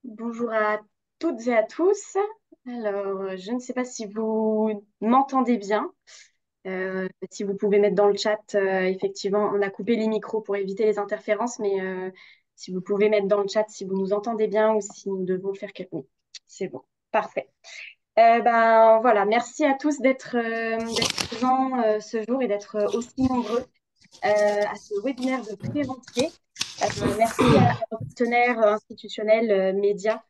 Bonjour à toutes et à tous. Alors, je ne sais pas si vous m'entendez bien. Si vous pouvez mettre dans le chat, effectivement, on a coupé les micros pour éviter les interférences, mais si vous pouvez mettre dans le chat si vous nous entendez bien ou si nous devons faire quelque chose. C'est bon, parfait. Ben voilà, merci à tous d'être présents ce jour et d'être aussi nombreux à ce webinaire de pré-rentrée. Merci à nos partenaires institutionnels, médias,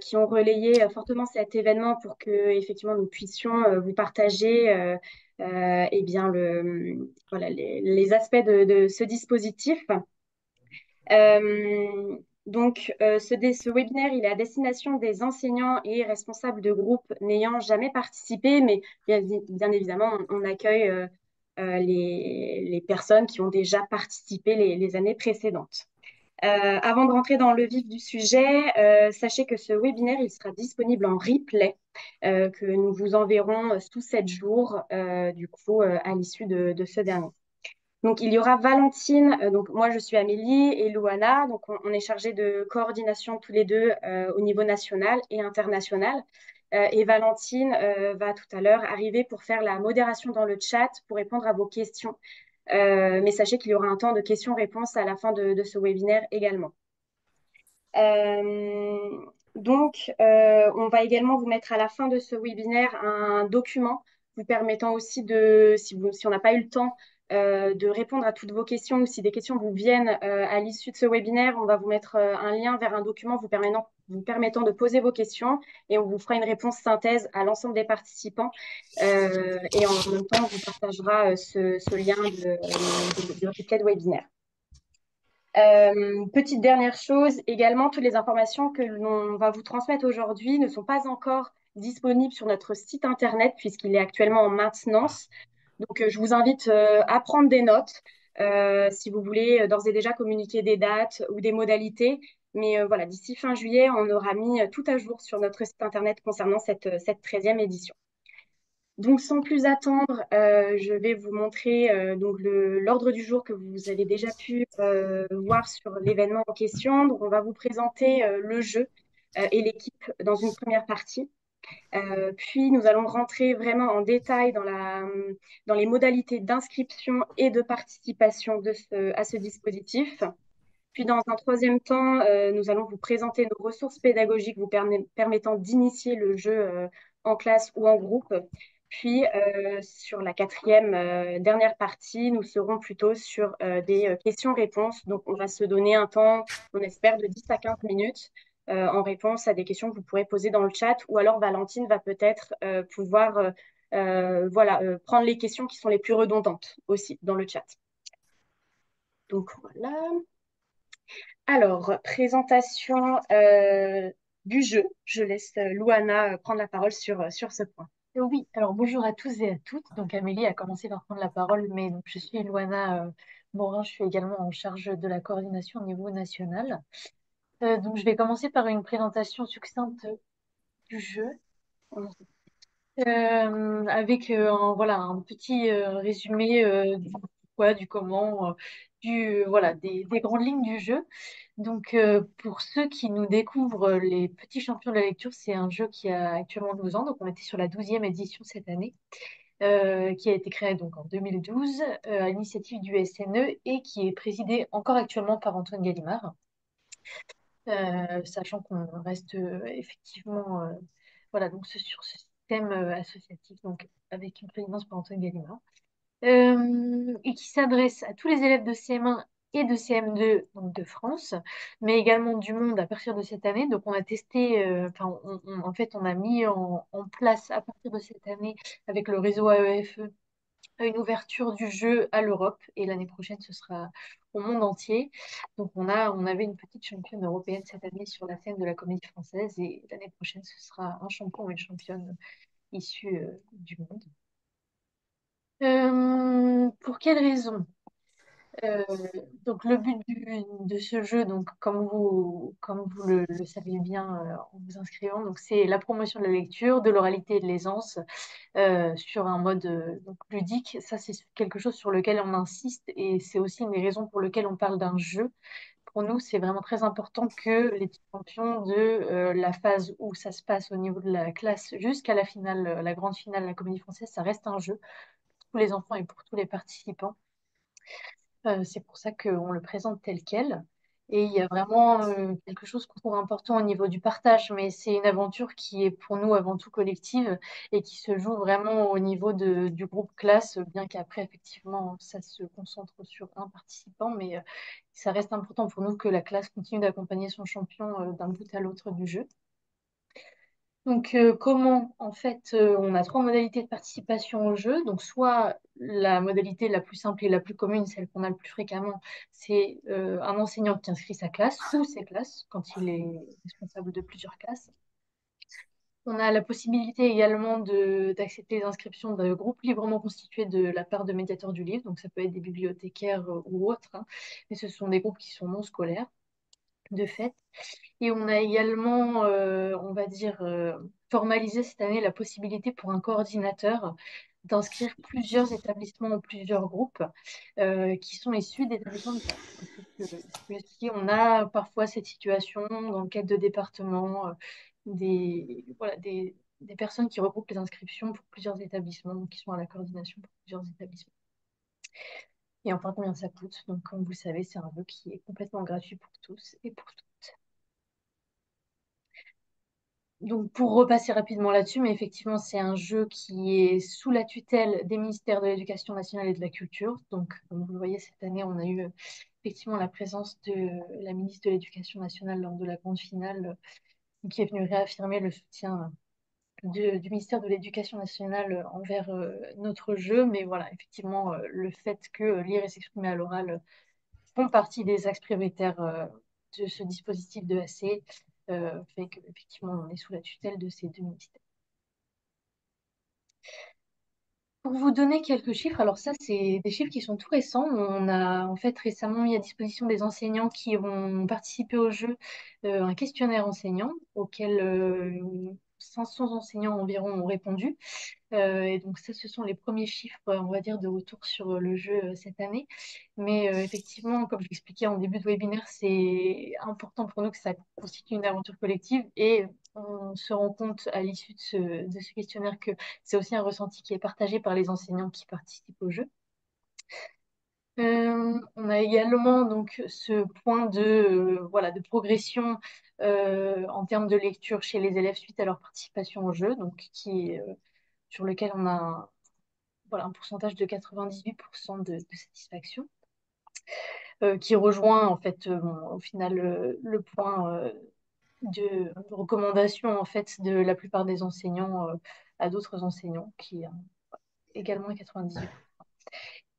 qui ont relayé fortement cet événement pour que effectivement nous puissions vous partager eh bien voilà, les aspects de ce dispositif. Ce webinaire, il est à destination des enseignants et responsables de groupes n'ayant jamais participé, mais bien évidemment, on accueille les personnes qui ont déjà participé les années précédentes. Avant de rentrer dans le vif du sujet, sachez que ce webinaire, il sera disponible en replay, que nous vous enverrons sous 7 jours, à l'issue de ce dernier. Donc, il y aura Valentine, donc moi je suis Amélie et Louana, donc on est chargés de coordination tous les deux au niveau national et international. Et Valentine va tout à l'heure arriver pour faire la modération dans le chat pour répondre à vos questions. Mais sachez qu'il y aura un temps de questions-réponses à la fin de ce webinaire également. On va également vous mettre à la fin de ce webinaire un document vous permettant aussi si on n'a pas eu le temps de répondre à toutes vos questions ou si des questions vous viennent à l'issue de ce webinaire, on va vous mettre un lien vers un document vous permettant de poser vos questions et on vous fera une réponse synthèse à l'ensemble des participants. Et en même temps, on vous partagera ce lien de replay de webinaire. Petite dernière chose, également, toutes les informations que l'on va vous transmettre aujourd'hui ne sont pas encore disponibles sur notre site internet puisqu'il est actuellement en maintenance. Donc, je vous invite à prendre des notes si vous voulez d'ores et déjà communiquer des dates ou des modalités. Mais voilà, d'ici fin juillet, on aura mis tout à jour sur notre site internet concernant cette 13e édition. Donc, sans plus attendre, je vais vous montrer l'ordre du jour que vous avez déjà pu voir sur l'événement en question. Donc, on va vous présenter le jeu et l'équipe dans une première partie. Puis, nous allons rentrer vraiment en détail dans les modalités d'inscription et de participation à ce dispositif. Puis, dans un troisième temps, nous allons vous présenter nos ressources pédagogiques vous permettant d'initier le jeu en classe ou en groupe. Puis, sur la quatrième, dernière partie, nous serons plutôt sur des questions-réponses. Donc, on va se donner un temps, on espère, de 10 à 15 minutes en réponse à des questions que vous pourrez poser dans le chat. Ou alors, Valentine va peut-être pouvoir prendre les questions qui sont les plus redondantes aussi dans le chat. Donc, voilà. Alors, présentation du jeu. Je laisse Louana prendre la parole sur ce point. Oui, alors bonjour à tous et à toutes. Donc Amélie a commencé par prendre la parole, mais donc, je suis Loana Morin, je suis également en charge de la coordination au niveau national. Donc je vais commencer par une présentation succincte du jeu, avec voilà, un petit résumé du pourquoi, du comment, voilà, des grandes lignes du jeu. Donc, pour ceux qui nous découvrent, les Petits Champions de la lecture, c'est un jeu qui a actuellement 12 ans. Donc, on était sur la 12e édition cette année, qui a été créé donc en 2012 à l'initiative du SNE et qui est présidé encore actuellement par Antoine Gallimard, sachant qu'on reste effectivement voilà, donc sur ce système associatif, donc avec une présidence par Antoine Gallimard, et qui s'adresse à tous les élèves de CM1 et de CM2 donc de France, mais également du monde à partir de cette année. Donc on a testé, en fait on a mis en place à partir de cette année avec le réseau AEFE une ouverture du jeu à l'Europe et l'année prochaine ce sera au monde entier. Donc on avait une petite championne européenne cette année sur la scène de la comédie française et l'année prochaine ce sera un champion ou une championne issue du monde. Pour quelles raisons? Euh, donc le but de ce jeu, donc comme vous le savez bien en vous inscrivant, donc c'est la promotion de la lecture, de l'oralité et de l'aisance sur un mode donc ludique. Ça, c'est quelque chose sur lequel on insiste et c'est aussi une des raisons pour lesquelles on parle d'un jeu pour nous, c'est vraiment très important que les champions de la phase où ça se passe au niveau de la classe jusqu'à la finale, la grande finale, la Comédie Française, ça reste un jeu pour tous les enfants et pour tous les participants. C'est pour ça qu'on le présente tel quel. Et il y a vraiment quelque chose qu'on trouve important au niveau du partage, mais c'est une aventure qui est pour nous avant tout collective et qui se joue vraiment au niveau du groupe classe, bien qu'après, effectivement, ça se concentre sur un participant, mais ça reste important pour nous que la classe continue d'accompagner son champion d'un bout à l'autre du jeu. Donc, comment, en fait, on a trois modalités de participation au jeu. Donc, soit la modalité la plus simple et la plus commune, celle qu'on a le plus fréquemment, c'est un enseignant qui inscrit sa classe ou ses classes quand il est responsable de plusieurs classes. On a la possibilité également d'accepter les inscriptions de groupes librement constitués de la part de médiateurs du livre. Donc, ça peut être des bibliothécaires ou autres, hein, mais ce sont des groupes qui sont non scolaires, de fait. Et on a également, on va dire, formalisé cette année la possibilité pour un coordinateur d'inscrire plusieurs établissements ou plusieurs groupes qui sont issus d'établissements différents. Donc, je peux expliquer, on a parfois cette situation dans le cadre de départements, voilà, des personnes qui regroupent les inscriptions pour plusieurs établissements, donc qui sont à la coordination pour plusieurs établissements. Et enfin, combien ça coûte? Donc, comme vous le savez, c'est un jeu qui est complètement gratuit pour tous et pour toutes. Donc, pour repasser rapidement là-dessus, mais effectivement, c'est un jeu qui est sous la tutelle des ministères de l'Éducation nationale et de la Culture. Donc, comme vous le voyez, cette année, on a eu effectivement la présence de la ministre de l'Éducation nationale lors de la grande finale, qui est venue réaffirmer le soutien du ministère de l'Éducation nationale envers notre jeu. Mais voilà, effectivement, le fait que lire et s'exprimer à l'oral font partie des axes prioritaires de ce dispositif de AC fait qu'effectivement, on est sous la tutelle de ces deux ministères. Pour vous donner quelques chiffres, alors ça, c'est des chiffres qui sont tout récents. On a en fait récemment mis à disposition des enseignants qui ont participé au jeu un questionnaire enseignant auquel 500 enseignants environ ont répondu. Et donc ça, ce sont les premiers chiffres, on va dire, de retour sur le jeu cette année. Mais effectivement, comme je l'expliquais en début de webinaire, c'est important pour nous que ça constitue une aventure collective et on se rend compte à l'issue de ce questionnaire que c'est aussi un ressenti qui est partagé par les enseignants qui participent au jeu. On a également donc ce point voilà, de progression en termes de lecture chez les élèves suite à leur participation au jeu, donc sur lequel on a voilà, un pourcentage de 98% de satisfaction, qui rejoint en fait bon, au final le point de recommandation en fait de la plupart des enseignants à d'autres enseignants, qui est également à 98%.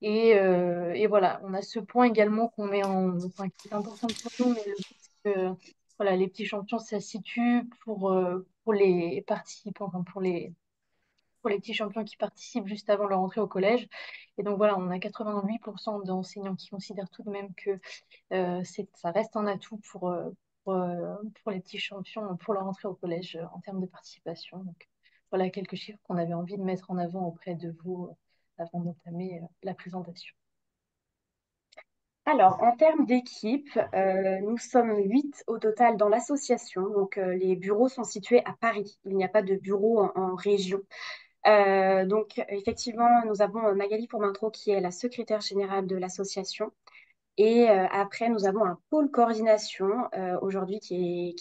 Et voilà, on a ce point également enfin, qui est important pour nous, mais le fait que voilà, les petits champions, ça se situe pour les participants, enfin, pour les petits champions qui participent juste avant leur entrée au collège. Et donc voilà, on a 88% d'enseignants qui considèrent tout de même que ça reste un atout pour les petits champions pour leur entrée au collège en termes de participation. Donc voilà quelques chiffres qu'on avait envie de mettre en avant auprès de vous avant d'entamer la présentation. Alors, en termes d'équipe, nous sommes 8 au total dans l'association. Donc, les bureaux sont situés à Paris. Il n'y a pas de bureau en région. Donc, effectivement, nous avons Magali Pourmintro qui est la secrétaire générale de l'association. Et après, nous avons un pôle coordination aujourd'hui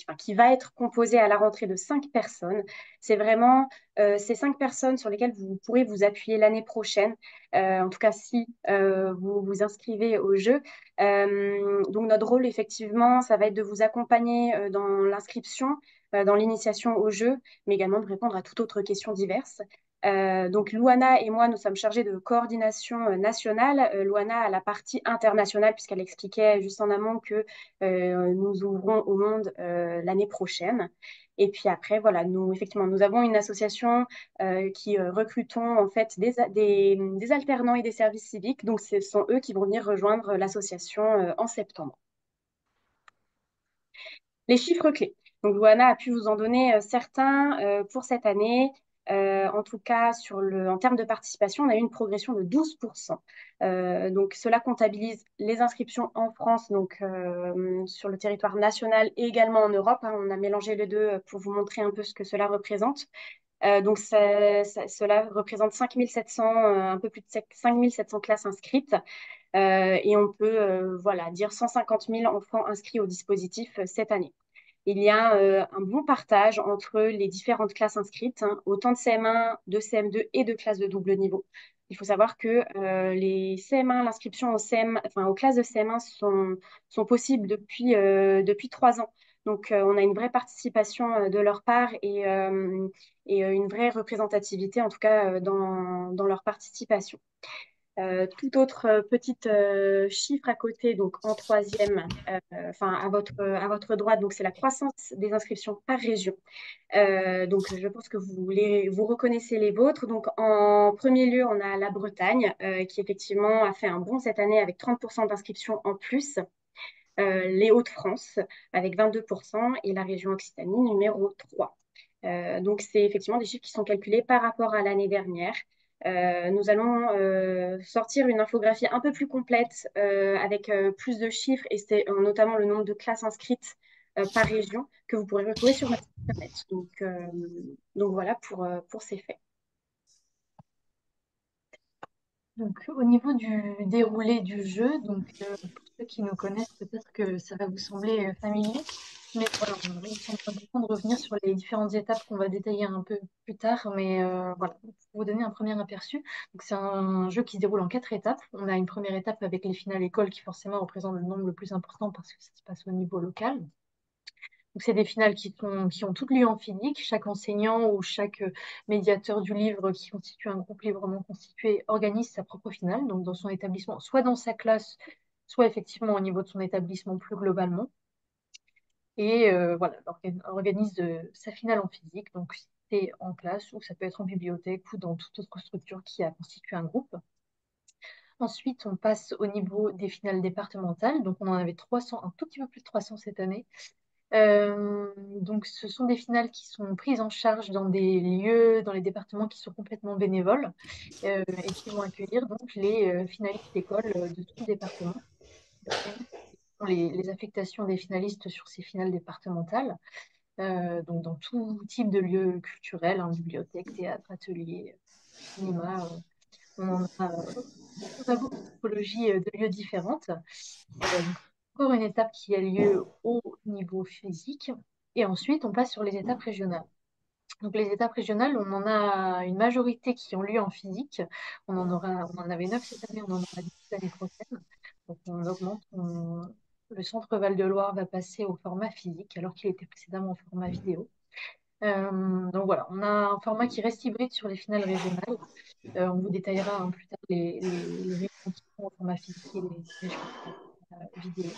enfin, qui va être composé à la rentrée de 5 personnes. C'est vraiment ces 5 personnes sur lesquelles vous pourrez vous appuyer l'année prochaine, en tout cas si vous vous inscrivez au jeu. Donc notre rôle, effectivement, ça va être de vous accompagner dans l'inscription, dans l'initiation au jeu, mais également de répondre à toute autre question diverse. Donc, Louana et moi, nous sommes chargés de coordination nationale. Louana a la partie internationale, puisqu'elle expliquait juste en amont que nous ouvrons au monde l'année prochaine. Et puis après, voilà, effectivement, nous avons une association qui recrutons en fait des alternants et des services civiques. Donc, ce sont eux qui vont venir rejoindre l'association en septembre. Les chiffres clés. Donc, Louana a pu vous en donner certains pour cette année. En tout cas, en termes de participation, on a eu une progression de 12%. Donc, cela comptabilise les inscriptions en France, donc sur le territoire national et également en Europe, hein. On a mélangé les deux pour vous montrer un peu ce que cela représente. Donc, cela représente 5700, un peu plus de 5700 classes inscrites. Et on peut voilà, dire 150 000 enfants inscrits au dispositif cette année. Il y a un bon partage entre les différentes classes inscrites, hein, autant de CM1, de CM2 et de classes de double niveau. Il faut savoir que les CM1, l'inscription enfin, aux classes de CM1 sont possibles depuis 3 ans. Donc, on a une vraie participation de leur part et une vraie représentativité, en tout cas, dans leur participation. Tout autre petite chiffre à côté, donc en troisième, enfin à votre droite, donc c'est la croissance des inscriptions par région. Donc je pense que vous reconnaissez les vôtres. Donc en premier lieu, on a la Bretagne qui effectivement a fait un bond cette année avec 30% d'inscriptions en plus. Les Hauts-de-France avec 22% et la région Occitanie numéro 3. Donc, c'est effectivement des chiffres qui sont calculés par rapport à l'année dernière. Nous allons sortir une infographie un peu plus complète avec plus de chiffres et c'est notamment le nombre de classes inscrites par région que vous pourrez retrouver sur notre site internet. Donc voilà pour ces faits. Donc, au niveau du déroulé du jeu, pour ceux qui nous connaissent, peut-être que ça va vous sembler familier, mais voilà, il me semble important de revenir sur les différentes étapes qu'on va détailler un peu plus tard, mais voilà, pour vous donner un premier aperçu. Donc, c'est un jeu qui se déroule en 4 étapes. On a une première étape avec les finales écoles qui forcément représente le nombre le plus important parce que ça se passe au niveau local. Donc, c'est des finales qui ont toutes lieu en physique. Chaque enseignant ou chaque médiateur du livre qui constitue un groupe librement constitué organise sa propre finale, donc dans son établissement, soit dans sa classe, soit effectivement au niveau de son établissement plus globalement. Et voilà, organise sa finale en physique, donc c'est en classe ou ça peut être en bibliothèque ou dans toute autre structure qui a constitué un groupe. Ensuite, on passe au niveau des finales départementales. Donc, on en avait 300, un tout petit peu plus de 300 cette année. Donc, ce sont des finales qui sont prises en charge dans des lieux, dans les départements qui sont complètement bénévoles et qui vont accueillir donc les finalistes d'école de tout le département. Les affectations des finalistes sur ces finales départementales, donc dans tout type de lieux culturels, hein, bibliothèque, théâtre, atelier, cinéma. On a beaucoup de typologies de lieux différentes. Donc, encore une étape qui a lieu au niveau physique. Et ensuite, on passe sur les étapes régionales. Donc, les étapes régionales, on en a une majorité qui ont lieu en physique. On en avait 9 cette année, on en aura 10 l'année prochaine. Donc, on augmente. Le centre Val-de-Loire va passer au format physique alors qu'il était précédemment au format vidéo. Donc voilà, on a un format qui reste hybride sur les finales régionales. On vous détaillera plus tard les régions qui sont au format physique et les régions qui sont au format vidéo.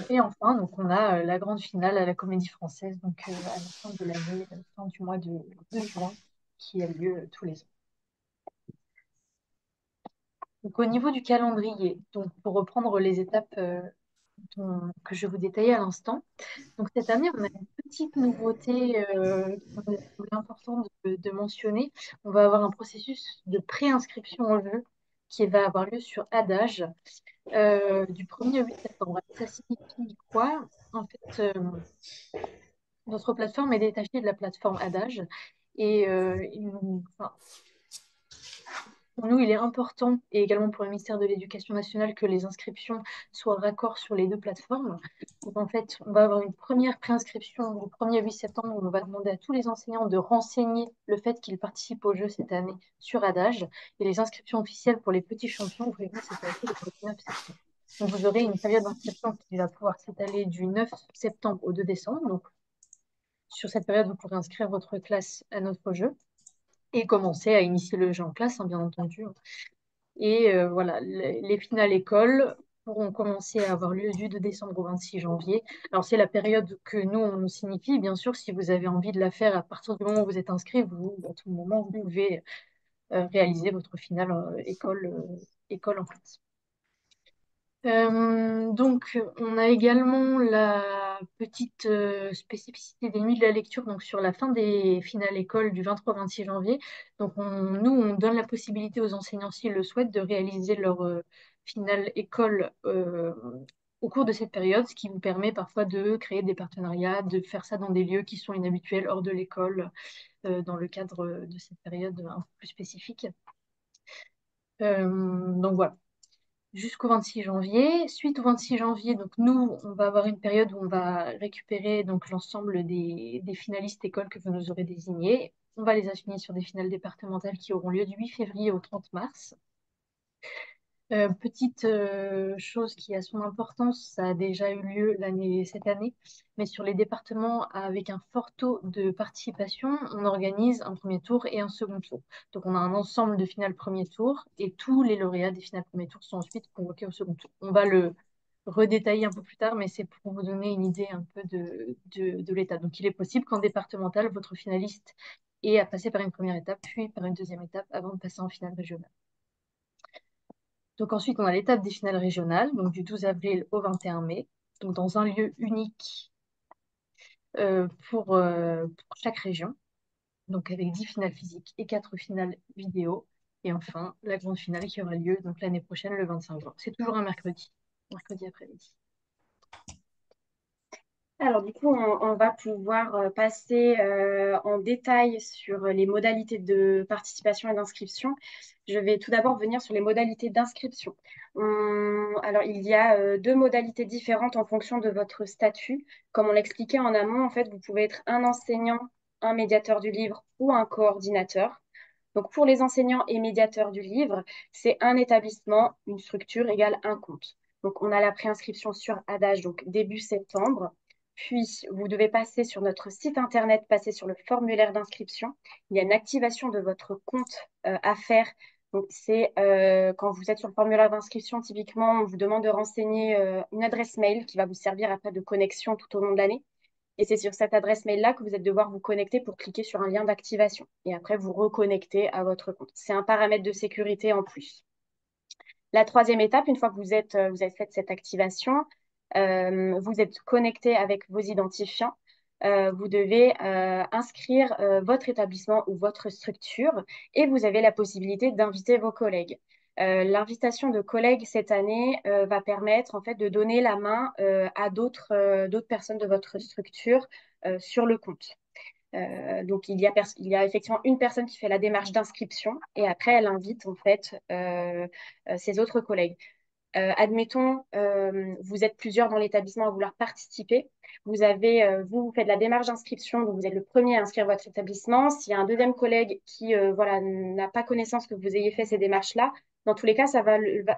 Et enfin, donc on a la grande finale à la Comédie Française, donc à la fin de l'année, à la fin du mois de juin, qui a lieu tous les ans. Donc au niveau du calendrier, donc pour reprendre les étapes que je vous détaillais à l'instant, donc cette année, on a une petite nouveauté qui me semble importante de mentionner. On va avoir un processus de préinscription au jeu qui va avoir lieu sur Adage du 1er au 8 septembre. Ça signifie quoi? En fait, notre plateforme est détachée de la plateforme Adage et enfin, pour nous, il est important, et également pour le ministère de l'Éducation nationale, que les inscriptions soient raccords sur les deux plateformes. Donc, en fait, on va avoir une première préinscription du 1er au 8 septembre où on va demander à tous les enseignants de renseigner le fait qu'ils participent au jeu cette année sur Adage. Et les inscriptions officielles pour les petits champions vont s'étaler le 9 septembre. Donc, vous aurez une période d'inscription qui va pouvoir s'étaler du 9 septembre au 2 décembre. Donc, sur cette période, vous pourrez inscrire votre classe à notre jeu et commencer à initier le jeu en classe, hein, bien entendu. Et voilà, les finales écoles pourront commencer à avoir lieu du 2 décembre au 26 janvier. Alors, c'est la période que nous, on signifie. Bien sûr, si vous avez envie de la faire à partir du moment où vous êtes inscrit, à tout moment, vous pouvez réaliser votre finale école en classe. Donc, on a également la petite spécificité des nuits de la lecture, donc sur la fin des finales écoles du 23 au 26 janvier. Donc, nous, on donne la possibilité aux enseignants, s'ils le souhaitent, de réaliser leur finale école au cours de cette période, ce qui vous permet parfois de créer des partenariats, de faire ça dans des lieux qui sont inhabituels hors de l'école, dans le cadre de cette période un peu plus spécifique. Donc voilà, jusqu'au 26 janvier. Suite au 26 janvier, donc nous, on va avoir une période où on va récupérer donc l'ensemble des finalistes écoles que vous nous aurez désignés. On va les assigner sur des finales départementales qui auront lieu du 8 février au 30 mars. Petite chose qui a son importance, ça a déjà eu lieu cette année, mais sur les départements avec un fort taux de participation, on organise un premier tour et un second tour. Donc on a un ensemble de finales premier tour et tous les lauréats des finales premier tour sont ensuite convoqués au second tour. On va le redétailler un peu plus tard, mais c'est pour vous donner une idée un peu de l'état. Donc il est possible qu'en départemental, votre finaliste ait à passer par une première étape, puis par une deuxième étape avant de passer en finale régionale. Donc ensuite, on a l'étape des finales régionales, donc du 12 avril au 21 mai, donc dans un lieu unique pour chaque région, donc avec 10 finales physiques et 4 finales vidéo. Et enfin, la grande finale qui aura lieu donc l'année prochaine, le 25 juin. C'est toujours un mercredi après-midi. Alors du coup, on va pouvoir passer en détail sur les modalités de participation et d'inscription. Je vais tout d'abord venir sur les modalités d'inscription. Alors il y a deux modalités différentes en fonction de votre statut. Comme on l'expliquait en amont, en fait, vous pouvez être un enseignant, un médiateur du livre ou un coordinateur. Donc pour les enseignants et médiateurs du livre, c'est un établissement, une structure égale un compte. Donc on a la préinscription sur Adage, donc début septembre. Puis, vous devez passer sur notre site internet, passer sur le formulaire d'inscription. Il y a une activation de votre compte à faire. Donc, c'est quand vous êtes sur le formulaire d'inscription, typiquement, on vous demande de renseigner une adresse mail qui va vous servir après de connexion tout au long de l'année. Et c'est sur cette adresse mail-là que vous allez devoir vous connecter pour cliquer sur un lien d'activation. Et après, vous reconnecter à votre compte. C'est un paramètre de sécurité en plus. La troisième étape, une fois que vous avez fait cette activation, vous êtes connecté avec vos identifiants. Vous devez inscrire votre établissement ou votre structure et vous avez la possibilité d'inviter vos collègues. L'invitation de collègues cette année va permettre en fait de donner la main à d'autres personnes de votre structure sur le compte. Donc, il y a effectivement une personne qui fait la démarche d'inscription et après, elle invite en fait ses autres collègues. Admettons, vous êtes plusieurs dans l'établissement à vouloir participer. Vous faites la démarche d'inscription, donc vous êtes le premier à inscrire votre établissement. S'il y a un deuxième collègue qui voilà, n'a pas connaissance que vous ayez fait ces démarches-là, dans tous les cas,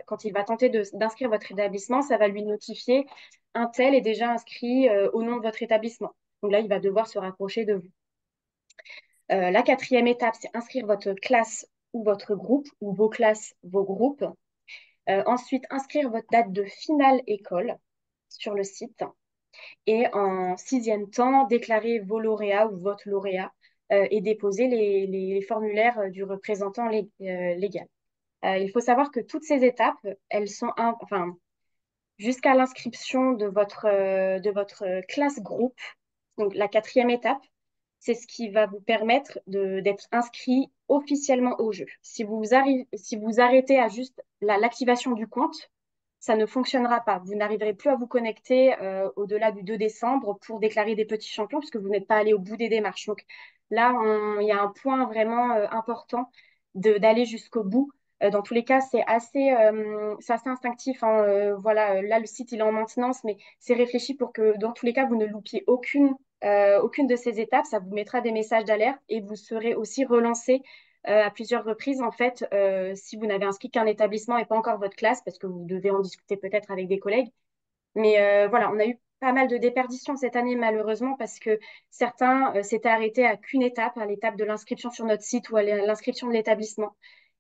quand il va tenter d'inscrire votre établissement, ça va lui notifier un tel est déjà inscrit au nom de votre établissement. Donc là, il va devoir se rapprocher de vous. La quatrième étape, c'est inscrire votre classe ou votre groupe, ou vos classes, vos groupes. Ensuite, inscrire votre date de finale école sur le site. Et en sixième temps, déclarer vos lauréats ou votre lauréat et déposer les formulaires du représentant légal. Il faut savoir que toutes ces étapes, elles sont, enfin, jusqu'à l'inscription de votre classe groupe, donc la quatrième étape, c'est ce qui va vous permettre d'être inscrit officiellement au jeu. Si vous arrêtez à juste l'activation du compte, ça ne fonctionnera pas. Vous n'arriverez plus à vous connecter au-delà du 2 décembre pour déclarer des petits champions parce que vous n'êtes pas allé au bout des démarches. Donc là, il y a un point vraiment important d'aller jusqu'au bout. Dans tous les cas, c'est assez instinctif, hein. Voilà, là, le site, il est en maintenance, mais c'est réfléchi pour que, dans tous les cas, vous ne loupiez aucune de ces étapes. Ça vous mettra des messages d'alerte et vous serez aussi relancé à plusieurs reprises, en fait, si vous n'avez inscrit qu'un établissement et pas encore votre classe, parce que vous devez en discuter peut-être avec des collègues. Mais voilà, on a eu pas mal de déperditions cette année, malheureusement, parce que certains s'étaient arrêtés à qu'une étape, à l'étape de l'inscription sur notre site ou à l'inscription de l'établissement.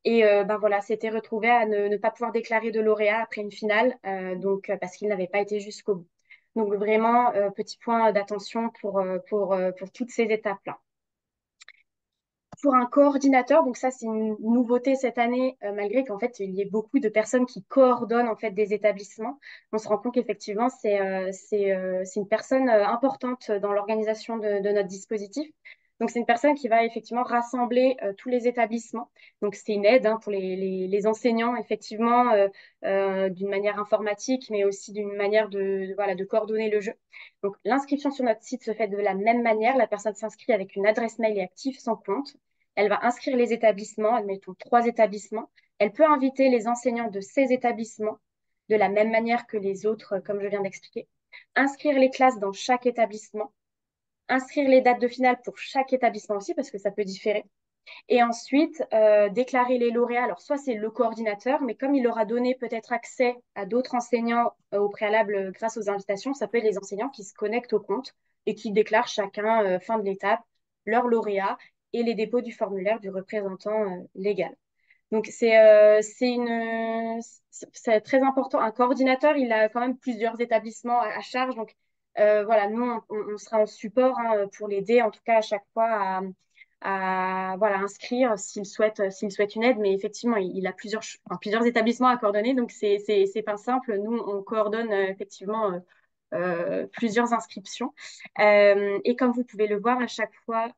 Et ben voilà, s'étaient retrouvés à ne pas pouvoir déclarer de lauréat après une finale, parce qu'ils n'avaient pas été jusqu'au bout. Donc vraiment, petit point d'attention pour toutes ces étapes-là. pour un coordinateur, donc ça c'est une nouveauté cette année, malgré qu'en fait il y ait beaucoup de personnes qui coordonnent en fait des établissements, on se rend compte qu'effectivement c'est une personne importante dans l'organisation de notre dispositif. Donc c'est une personne qui va effectivement rassembler tous les établissements. Donc c'est une aide hein, pour les enseignants effectivement d'une manière informatique, mais aussi d'une manière voilà, de coordonner le jeu. Donc l'inscription sur notre site se fait de la même manière. La personne s'inscrit avec une adresse mail et active son compte. Elle va inscrire les établissements, admettons 3 établissements. Elle peut inviter les enseignants de ces établissements de la même manière que les autres, comme je viens d'expliquer. Inscrire les classes dans chaque établissement. Inscrire les dates de finale pour chaque établissement aussi, parce que ça peut différer. Et ensuite, déclarer les lauréats. Alors, soit c'est le coordinateur, mais comme il aura donné peut-être accès à d'autres enseignants au préalable grâce aux invitations, ça peut être les enseignants qui se connectent au compte et qui déclarent chacun, fin de l'étape, leur lauréat et les dépôts du formulaire du représentant légal. Donc, c'est très important. Un coordinateur, il a quand même plusieurs établissements à charge. Donc, voilà, nous, on sera en support hein, pour l'aider, en tout cas, à chaque fois voilà, inscrire s'il souhaite une aide. Mais effectivement, il a plusieurs établissements à coordonner. Donc, c'est pas simple. Nous, on coordonne effectivement plusieurs inscriptions. Et comme vous pouvez le voir à chaque fois,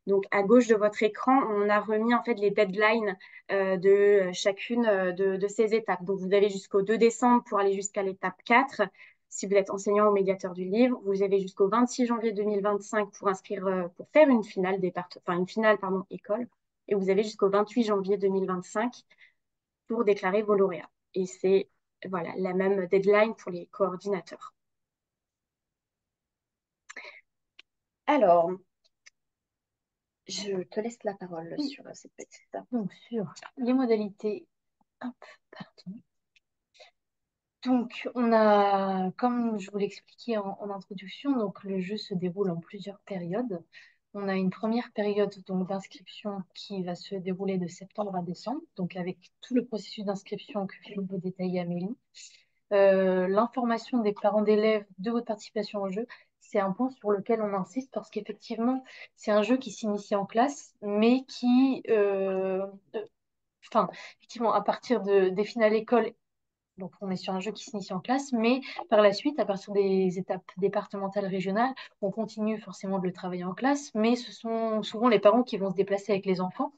donc à gauche de votre écran, on a remis en fait les deadlines de chacune de ces étapes. Donc vous avez jusqu'au 2 décembre pour aller jusqu'à l'étape 4. Si vous êtes enseignant ou médiateur du livre, vous avez jusqu'au 26 janvier 2025 pour inscrire, pour faire une finale une finale pardon, école. Et vous avez jusqu'au 28 janvier 2025 pour déclarer vos lauréats. Et c'est voilà la même deadline pour les coordinateurs. Alors, je te laisse la parole Oui, sur cette petite étape. donc sur les modalités. Hop, pardon. Donc, on a, comme je vous l'expliquais en introduction, donc le jeu se déroule en plusieurs périodes. On a une première période donc d'inscription qui va se dérouler de septembre à décembre, donc avec tout le processus d'inscription que vient de détailler Amélie. L'information des parents d'élèves de votre participation au jeu, c'est un point sur lequel on insiste parce qu'effectivement, c'est un jeu qui s'initie en classe, mais enfin, effectivement, à partir des finales école, donc on est sur un jeu qui s'initie en classe, mais par la suite, à partir des étapes départementales, régionales, on continue forcément de le travailler en classe, mais ce sont souvent les parents qui vont se déplacer avec les enfants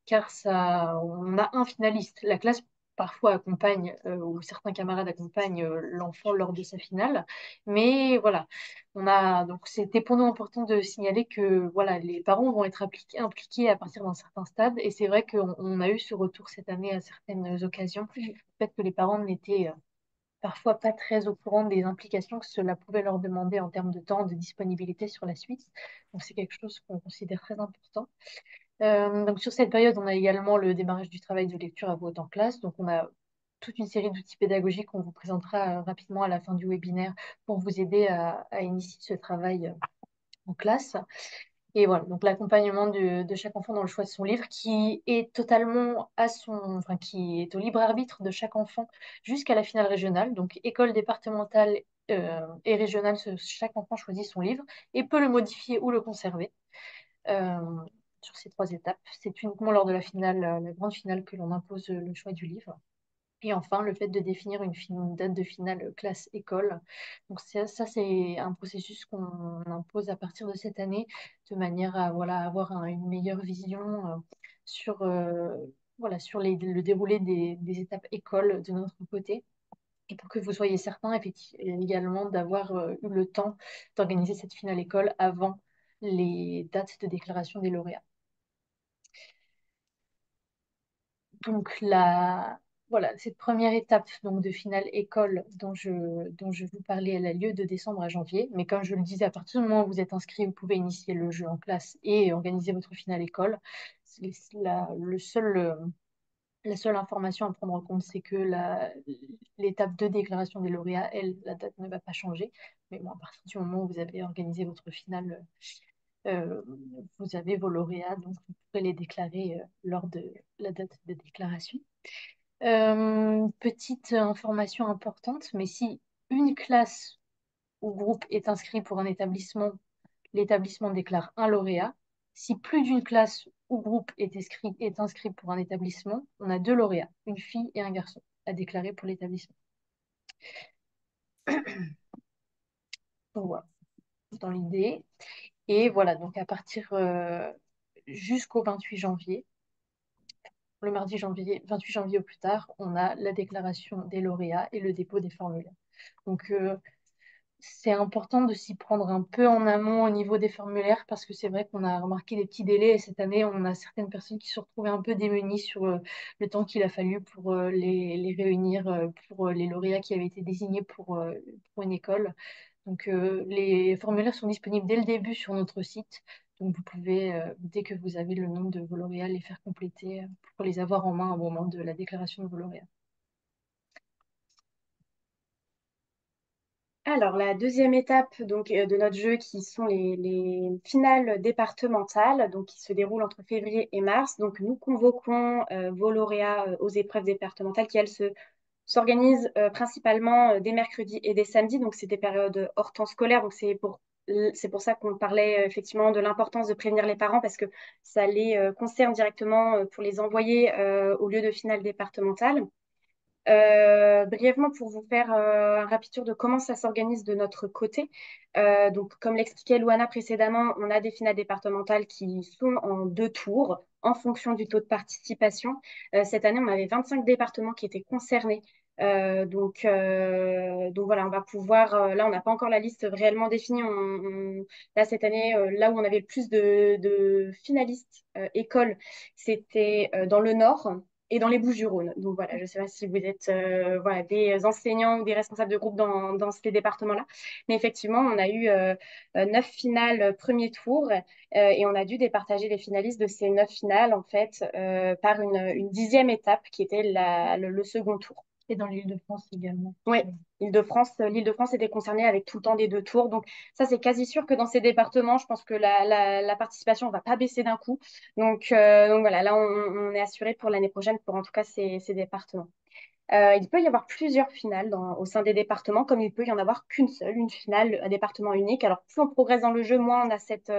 car on a un finaliste. La classe parfois accompagne, ou certains camarades accompagnent l'enfant lors de sa finale. Mais voilà, donc c'était pour nous important de signaler que voilà, les parents vont être impliqués à partir d'un certain stade. Et c'est vrai qu'on a eu ce retour cette année à certaines occasions, le fait que les parents n'étaient parfois pas très au courant des implications que cela pouvait leur demander en termes de temps, de disponibilité sur la suite. Donc c'est quelque chose qu'on considère très important. Donc sur cette période, on a également le démarrage du travail de lecture à voix haute en classe. Donc on a toute une série d'outils pédagogiques qu'on vous présentera rapidement à la fin du webinaire pour vous aider à initier ce travail en classe. Et voilà, donc l'accompagnement de chaque enfant dans le choix de son livre qui est totalement enfin, qui est au libre arbitre de chaque enfant jusqu'à la finale régionale. Donc école départementale et régionale, chaque enfant choisit son livre et peut le modifier ou le conserver euh, sur ces 3 étapes. C'est uniquement lors de la finale, la grande finale, que l'on impose le choix du livre. Et enfin, le fait de définir une date de finale classe-école. Donc ça c'est un processus qu'on impose à partir de cette année, de manière à voilà, avoir une meilleure vision sur, voilà, sur le déroulé des étapes école de notre côté. Et pour que vous soyez certain, effectivement, également d'avoir eu le temps d'organiser cette finale école avant les dates de déclaration des lauréats. Donc voilà, cette première étape donc, de finale école dont je vous parlais, elle a lieu de décembre à janvier. Mais comme je le disais, à partir du moment où vous êtes inscrit, vous pouvez initier le jeu en classe et organiser votre finale école. La seule information à prendre en compte, c'est que l'étape de déclaration des lauréats, elle, la date ne va pas changer. Mais bon, à partir du moment où vous avez organisé votre finale, euh, vous avez vos lauréats, donc vous pourrez les déclarer lors de la date de déclaration. Petite information importante, mais si une classe ou groupe est inscrit pour un établissement, l'établissement déclare un lauréat. Si plus d'une classe ou groupe est inscrit pour un établissement, on a deux lauréats, une fille et un garçon, à déclarer pour l'établissement. Donc voilà, dans l'idée. Et voilà, donc à partir jusqu'au 28 janvier, le mardi 28 janvier au plus tard, on a la déclaration des lauréats et le dépôt des formulaires. Donc, c'est important de s'y prendre un peu en amont au niveau des formulaires parce que c'est vrai qu'on a remarqué des petits délais et cette année, on a certaines personnes qui se sont retrouvées un peu démunies sur le temps qu'il a fallu pour les réunir pour les lauréats qui avaient été désignés pour une école. Donc, les formulaires sont disponibles dès le début sur notre site. Donc, vous pouvez, dès que vous avez le nom de vos lauréats, les faire compléter pour les avoir en main au moment de la déclaration de vos lauréats. Alors, la deuxième étape donc, de notre jeu, qui sont les finales départementales, donc qui se déroulent entre février et mars. Donc, nous convoquons vos lauréats aux épreuves départementales qui, elles, s'organisent principalement des mercredis et des samedis. Donc, c'est des périodes hors temps scolaire. Donc, c'est pour ça qu'on parlait effectivement de l'importance de prévenir les parents parce que ça les concerne directement pour les envoyer au lieu de finale départementale. Brièvement, pour vous faire un rapide tour de comment ça s'organise de notre côté. Donc, comme l'expliquait Louana précédemment, on a des finales départementales qui sont en 2 tours en fonction du taux de participation. Cette année, on avait 25 départements qui étaient concernés. Donc voilà, on va pouvoir. Là, on n'a pas encore la liste réellement définie. Là, cette année, là où on avait le plus de finalistes écoles, c'était dans le Nord et dans les Bouches-du-Rhône. Donc voilà, je ne sais pas si vous êtes voilà, des enseignants ou des responsables de groupe dans ces départements-là. Mais effectivement, on a eu 9 finales premier tour et on a dû départager les finalistes de ces 9 finales en fait par une 10e étape qui était le second tour. Et dans l'Île-de-France également. Oui, l'Île-de-France était concernée avec tout le temps des 2 tours. Donc ça, c'est quasi sûr que dans ces départements, je pense que la participation ne va pas baisser d'un coup. Donc voilà, là, on est assuré pour l'année prochaine pour en tout cas ces départements. Il peut y avoir plusieurs finales au sein des départements, comme il peut y en avoir qu'une seule, une finale, un département unique. Alors, plus on progresse dans le jeu, moins on a cet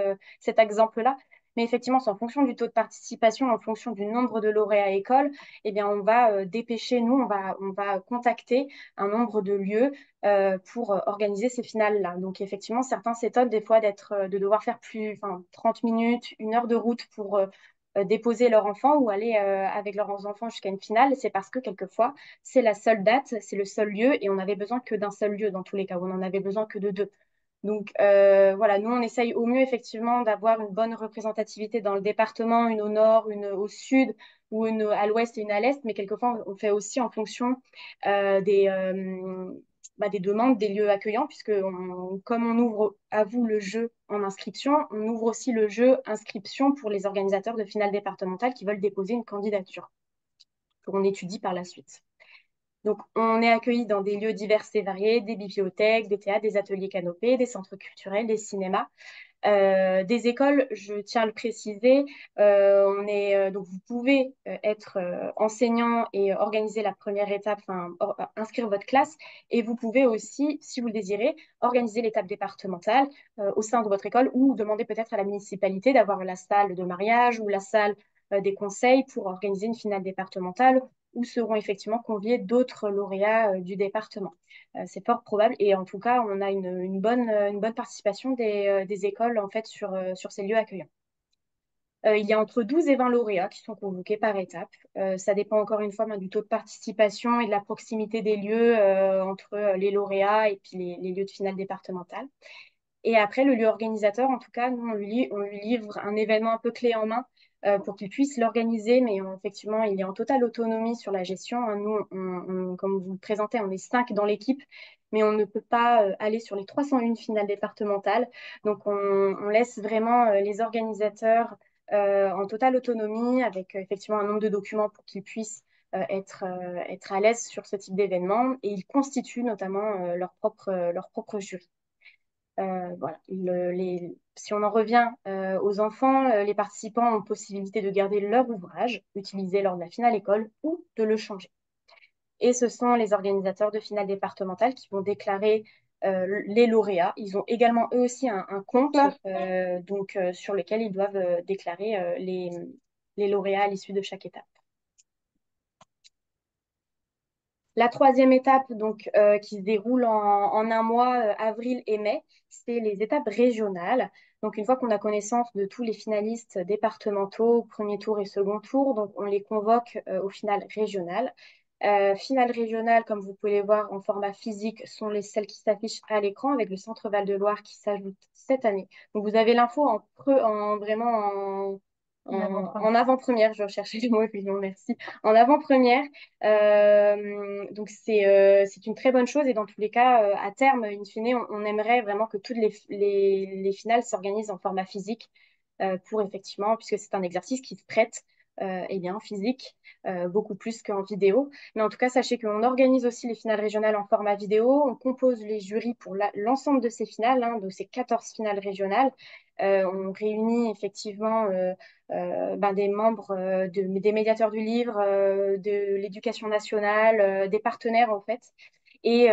exemple-là. Mais effectivement, c'est en fonction du taux de participation, en fonction du nombre de lauréats à école, eh bien, on va dépêcher, nous, on va contacter un nombre de lieux pour organiser ces finales-là. Donc, effectivement, certains s'étonnent des fois de devoir faire enfin, 30 minutes, 1 heure de route pour déposer leur enfant ou aller avec leurs enfants jusqu'à une finale. C'est parce que quelquefois, c'est la seule date, c'est le seul lieu et on n'avait besoin que d'un seul lieu dans tous les cas, où on n'en avait besoin que de 2. Donc voilà, nous on essaye au mieux effectivement d'avoir une bonne représentativité dans le département, une au nord, une au sud ou une à l'ouest et une à l'est, mais quelquefois on fait aussi en fonction euh, des, euh, des demandes des lieux accueillants, puisque comme on ouvre à vous le jeu en inscription, on ouvre aussi le jeu inscription pour les organisateurs de finale départementale qui veulent déposer une candidature qu'on étudie par la suite. Donc, on est accueilli dans des lieux divers et variés, des bibliothèques, des théâtres, des ateliers canopés, des centres culturels, des cinémas. Des écoles, je tiens à le préciser, donc vous pouvez être enseignant et organiser la première étape, enfin, inscrire votre classe, et vous pouvez aussi, si vous le désirez, organiser l'étape départementale au sein de votre école ou demander peut-être à la municipalité d'avoir la salle de mariage ou la salle des conseils pour organiser une finale départementale où seront effectivement conviés d'autres lauréats du département. C'est fort probable. Et en tout cas, on a une bonne participation des écoles en fait, sur ces lieux accueillants. Il y a entre 12 et 20 lauréats qui sont convoqués par étape. Ça dépend encore une fois du taux de participation et de la proximité des lieux entre les lauréats et puis les lieux de finale départementale. Et après, le lieu organisateur, en tout cas, nous, on lui livre un événement un peu clé en main pour qu'il puisse l'organiser, mais effectivement, il est en totale autonomie sur la gestion. Hein. Nous, comme vous le présentez, on est 5 dans l'équipe, mais on ne peut pas aller sur les 301 finales départementales. Donc, on laisse vraiment les organisateurs en totale autonomie, avec effectivement un nombre de documents pour qu'ils puissent être à l'aise sur ce type d'événement. Et ils constituent notamment leur propre jury. Voilà. Si on en revient aux enfants, les participants ont possibilité de garder leur ouvrage utilisé lors de la finale école ou de le changer. Et ce sont les organisateurs de finale départementale qui vont déclarer les lauréats. Ils ont également eux aussi un compte Claire. sur lequel ils doivent déclarer les lauréats à l'issue de chaque étape. La troisième étape, donc, qui se déroule en un mois, avril et mai, c'est les étapes régionales. Donc, une fois qu'on a connaissance de tous les finalistes départementaux, premier tour et second tour, donc on les convoque au final régional. Finale régionale, comme vous pouvez les voir en format physique, sont celles qui s'affichent à l'écran avec le Centre Val-de-Loire qui s'ajoute cette année. Donc, vous avez l'info vraiment En en avant-première. avant-première. Je recherchais le mot, effectivement, merci. En avant-première. Donc c'est une très bonne chose et dans tous les cas, à terme, in fine, on aimerait vraiment que toutes les finales s'organisent en format physique pour effectivement, puisque c'est un exercice qui se prête eh bien, en physique beaucoup plus qu'en vidéo. Mais en tout cas, sachez qu'on organise aussi les finales régionales en format vidéo. On compose les jurys pour l'ensemble de ces finales, de ces 14 finales régionales. On réunit effectivement des membres des médiateurs du livre, de l'éducation nationale, des partenaires en fait. Et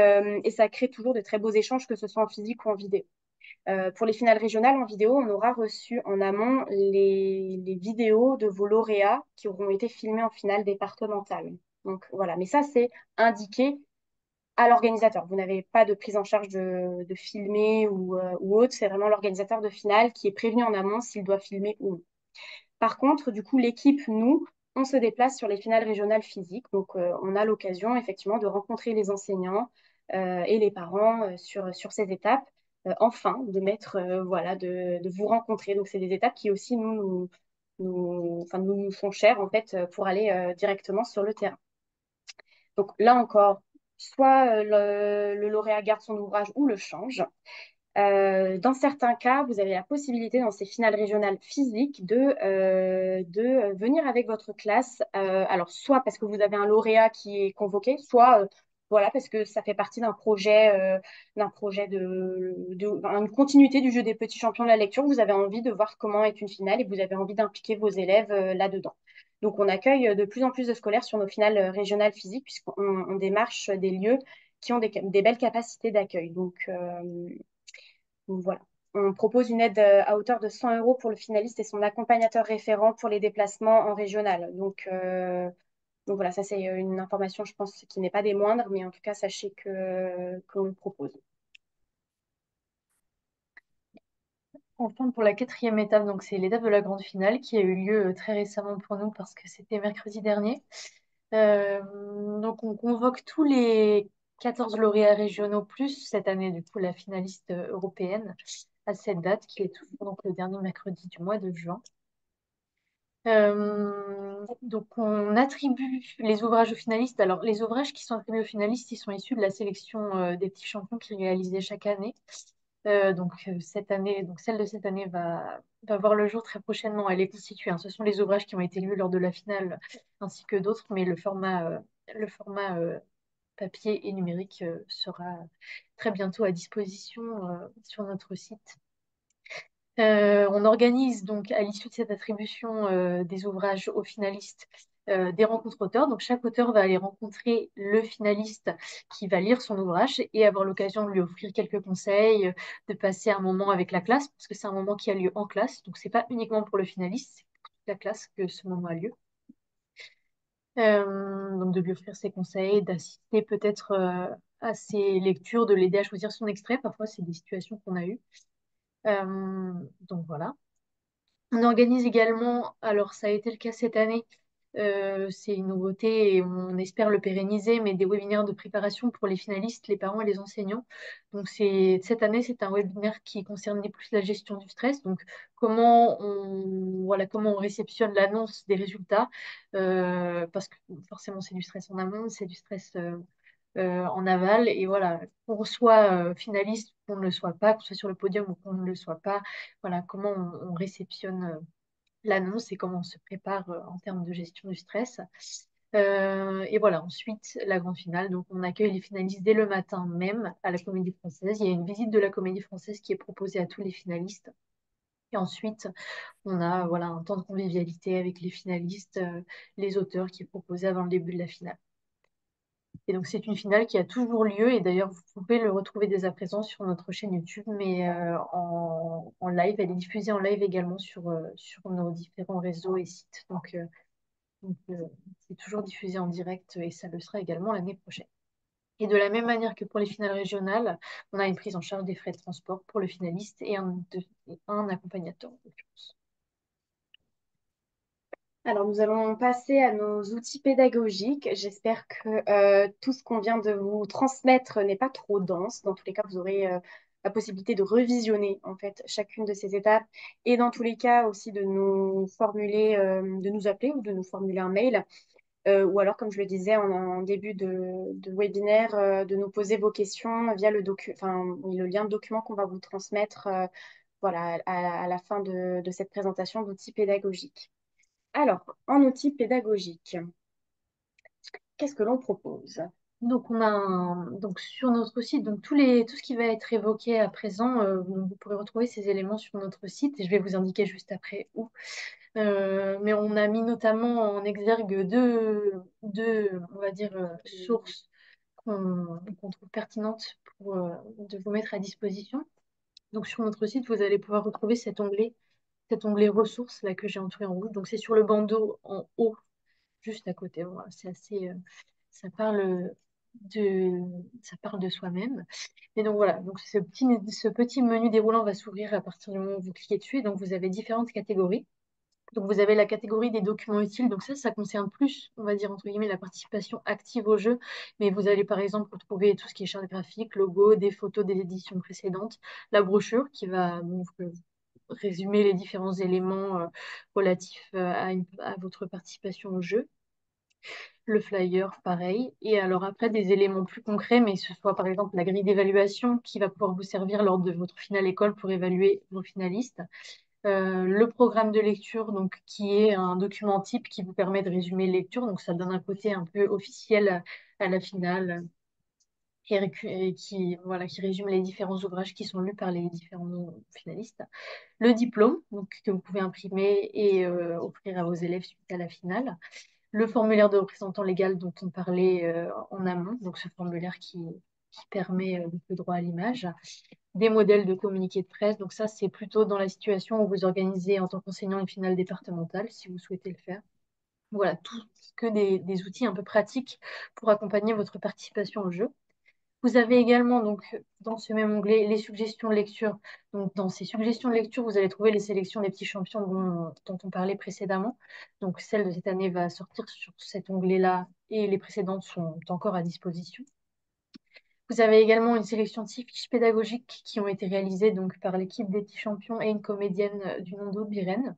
ça crée toujours de très beaux échanges, que ce soit en physique ou en vidéo. Pour les finales régionales en vidéo, on aura reçu en amont les vidéos de vos lauréats qui auront été filmés en finale départementale. Donc voilà, mais ça c'est indiqué à l'organisateur. Vous n'avez pas de prise en charge de filmer ou autre, c'est vraiment l'organisateur de finale qui est prévenu en amont s'il doit filmer ou non. Par contre, du coup, l'équipe, nous, on se déplace sur les finales régionales physiques. Donc, on a l'occasion, effectivement, de rencontrer les enseignants et les parents sur ces étapes. Enfin, de mettre, voilà, de vous rencontrer. Donc, c'est des étapes qui aussi nous sont chères, en fait, pour aller directement sur le terrain. Donc, là encore, soit le lauréat garde son ouvrage ou le change. Dans certains cas, vous avez la possibilité dans ces finales régionales physiques de venir avec votre classe. Alors, soit parce que vous avez un lauréat qui est convoqué, soit voilà, parce que ça fait partie d'un projet une continuité du jeu des petits champions de la lecture. Vous avez envie de voir comment est une finale et vous avez envie d'impliquer vos élèves là-dedans. Donc, on accueille de plus en plus de scolaires sur nos finales régionales physiques, puisqu'on démarche des lieux qui ont des belles capacités d'accueil. Donc voilà. On propose une aide à hauteur de 100 euros pour le finaliste et son accompagnateur référent pour les déplacements en régional. Donc voilà, ça c'est une information, je pense, qui n'est pas des moindres, mais en tout cas, sachez qu'on le propose. Enfin, pour la quatrième étape, donc c'est l'étape de la grande finale qui a eu lieu très récemment pour nous parce que c'était mercredi dernier. Euh, donc on convoque tous les 14 lauréats régionaux plus cette année du coup la finaliste européenne à cette date qui est toujours donc le dernier mercredi du mois de juin. Donc on attribue les ouvrages aux finalistes. Alors les ouvrages qui sont attribués aux finalistes, ils sont issus de la sélection des petits champions qui est réalisée chaque année. Cette année, donc celle de cette année va voir le jour très prochainement. Elle est constituée, hein. Ce sont les ouvrages qui ont été lus lors de la finale ainsi que d'autres, mais le format papier et numérique sera très bientôt à disposition sur notre site. On organise donc à l'issue de cette attribution des ouvrages aux finalistes des rencontres auteurs. Donc chaque auteur va aller rencontrer le finaliste qui va lire son ouvrage et avoir l'occasion de lui offrir quelques conseils, de passer un moment avec la classe, parce que c'est un moment qui a lieu en classe. Donc c'est pas uniquement pour le finaliste, c'est pour toute la classe que ce moment a lieu. Donc de lui offrir ses conseils, d'assister peut-être à ses lectures, de l'aider à choisir son extrait. Parfois, c'est des situations qu'on a eues. Donc voilà. On organise également, alors ça a été le cas cette année, c'est une nouveauté et on espère le pérenniser, mais des webinaires de préparation pour les finalistes, les parents et les enseignants. Donc cette année, c'est un webinaire qui concernait plus la gestion du stress. Donc comment on réceptionne l'annonce des résultats, parce que forcément c'est du stress en amont, c'est du stress en aval. Et voilà, qu'on soit finaliste, qu'on ne le soit pas, qu'on soit sur le podium ou qu'on ne le soit pas, voilà, comment on réceptionne l'annonce et comment on se prépare en termes de gestion du stress. Et voilà, ensuite, la grande finale. Donc, on accueille les finalistes dès le matin même à la Comédie Française. Il y a une visite de la Comédie Française qui est proposée à tous les finalistes. Et ensuite, on a voilà, un temps de convivialité avec les finalistes, les auteurs qui est proposé avant le début de la finale. Et donc, c'est une finale qui a toujours lieu. Et d'ailleurs, vous pouvez le retrouver dès à présent sur notre chaîne YouTube, mais en live. Elle est diffusée en live également sur nos différents réseaux et sites. Donc, c'est toujours diffusé en direct et ça le sera également l'année prochaine. Et de la même manière que pour les finales régionales, on a une prise en charge des frais de transport pour le finaliste et un accompagnateur, en l'occurrence. Alors, nous allons passer à nos outils pédagogiques. J'espère que tout ce qu'on vient de vous transmettre n'est pas trop dense. Dans tous les cas, vous aurez la possibilité de revisionner en fait chacune de ces étapes et dans tous les cas aussi de nous formuler, de nous appeler ou de nous formuler un mail. Ou alors, comme je le disais en début de webinaire, de nous poser vos questions via enfin, oui, le lien de document qu'on va vous transmettre voilà, à la fin de cette présentation d'outils pédagogiques. Alors, en outil pédagogique, qu'est-ce que l'on propose? Donc, donc sur notre site, donc tout ce qui va être évoqué à présent, vous pourrez retrouver ces éléments sur notre site et je vais vous indiquer juste après où. Mais on a mis notamment en exergue on va dire, sources qu'on trouve pertinentes de vous mettre à disposition. Donc, sur notre site, vous allez pouvoir retrouver cet onglet ressources là que j'ai entouré en rouge. Donc, c'est sur le bandeau en haut, juste à côté. Voilà, c'est assez, ça parle de, ça parle de soi-même. Et donc voilà, donc ce petit menu déroulant va s'ouvrir à partir du moment où vous cliquez dessus. Et donc, vous avez différentes catégories. Donc, vous avez la catégorie des documents utiles. Donc, ça concerne plus, on va dire, entre guillemets, la participation active au jeu. Mais vous allez, par exemple, retrouver tout ce qui est charte graphique, logo, des photos des éditions précédentes, la brochure qui va résumer les différents éléments relatifs à votre participation au jeu. Le flyer, pareil. Et alors après, des éléments plus concrets, mais ce soit par exemple la grille d'évaluation qui va pouvoir vous servir lors de votre finale école pour évaluer vos finalistes. Le programme de lecture, donc, qui est un document type qui vous permet de résumer les lectures. Donc, ça donne un côté un peu officiel à la finale et voilà, qui résume les différents ouvrages qui sont lus par les différents finalistes. Le diplôme, donc, que vous pouvez imprimer et offrir à vos élèves suite à la finale. Le formulaire de représentant légal dont on parlait en amont, donc ce formulaire qui permet le droit à l'image, des modèles de communiqué de presse. Donc ça, c'est plutôt dans la situation où vous organisez en tant qu'enseignant une finale départementale, si vous souhaitez le faire. Voilà, tout que des outils un peu pratiques pour accompagner votre participation au jeu. Vous avez également, donc, dans ce même onglet, les suggestions de lecture. Donc, dans ces suggestions de lecture, vous allez trouver les sélections des petits champions dont on parlait précédemment. Donc, celle de cette année va sortir sur cet onglet-là et les précédentes sont encore à disposition. Vous avez également une sélection de 6 fiches pédagogiques qui ont été réalisées donc, par l'équipe des petits champions et une comédienne du nom d'Aude Biren.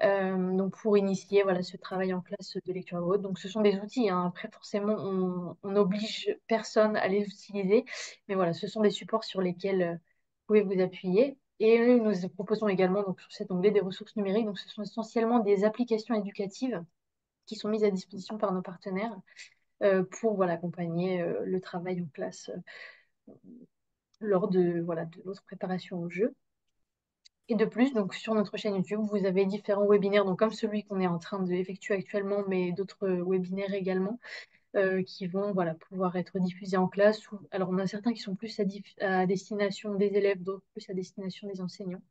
Donc pour initier voilà, ce travail en classe de lecture à voix haute. Donc ce sont des outils, hein. Après, forcément, on n'oblige personne à les utiliser. Mais voilà, ce sont des supports sur lesquels vous pouvez vous appuyer. Et nous proposons également donc, sur cet onglet des ressources numériques. Donc ce sont essentiellement des applications éducatives qui sont mises à disposition par nos partenaires pour voilà, accompagner le travail en classe lors voilà, de notre préparation au jeu. Et de plus, donc sur notre chaîne YouTube, vous avez différents webinaires, donc comme celui qu'on est en train d'effectuer actuellement, mais d'autres webinaires également, qui vont voilà, pouvoir être diffusés en classe. Alors, on a certains qui sont plus à destination des élèves, d'autres plus à destination des enseignants,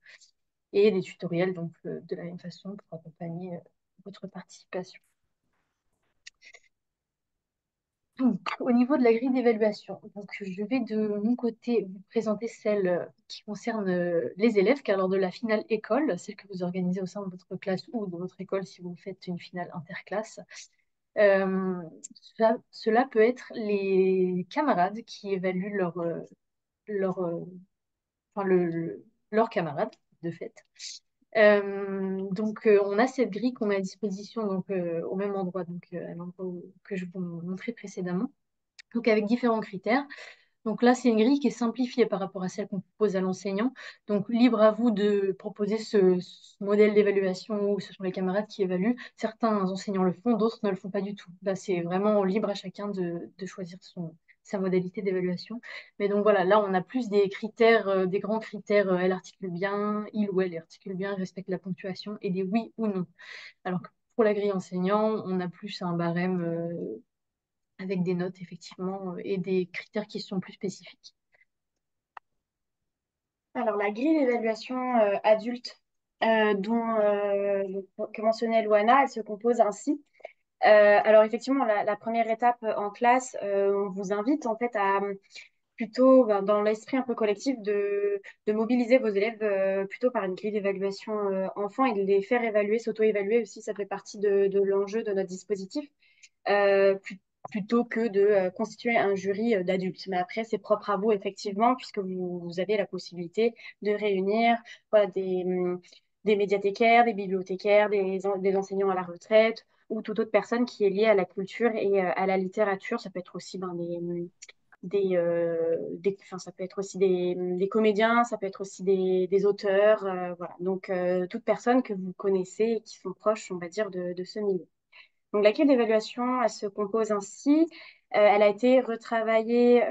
et des tutoriels, donc de la même façon, pour accompagner votre participation. Donc, au niveau de la grille d'évaluation, donc je vais de mon côté vous présenter celle qui concerne les élèves, car lors de la finale école, celle que vous organisez au sein de votre classe ou de votre école si vous faites une finale interclasse, euh, cela peut être les camarades qui évaluent leur, enfin, leurs camarades, de fait. Donc, on a cette grille qu'on met à disposition donc, au même endroit, donc, à l'endroit que je vous montrais précédemment, donc avec différents critères. Donc là, c'est une grille qui est simplifiée par rapport à celle qu'on propose à l'enseignant. Donc, libre à vous de proposer ce modèle d'évaluation où ce sont les camarades qui évaluent. Certains enseignants le font, d'autres ne le font pas du tout. Là, c'est vraiment libre à chacun de choisir sa modalité d'évaluation. Mais donc voilà, là, on a plus des critères, des grands critères, elle articule bien, il ou elle articule bien, respecte la ponctuation, et des oui ou non. Alors que pour la grille enseignant, on a plus un barème avec des notes, effectivement, et des critères qui sont plus spécifiques. Alors, la grille d'évaluation adulte que mentionnait Loana, elle se compose ainsi. Alors, effectivement, la première étape en classe, on vous invite en fait à plutôt, ben, dans l'esprit un peu collectif, de mobiliser vos élèves plutôt par une grille d'évaluation enfant et de les faire évaluer, s'auto-évaluer aussi. Ça fait partie de l'enjeu de notre dispositif. euh, plu- Plutôt que de constituer un jury d'adultes. Mais après, c'est propre à vous, effectivement, puisque vous avez la possibilité de réunir voilà, des médiathécaires, des bibliothécaires, des enseignants à la retraite ou toute autre personne qui est liée à la culture et à la littérature. Ça peut être aussi ben, enfin, ça peut être aussi des comédiens, ça peut être aussi des auteurs, voilà. Donc, toute personne que vous connaissez et qui sont proches, on va dire, de ce milieu. Donc, la clé d'évaluation, elle se compose ainsi. Elle a été retravaillée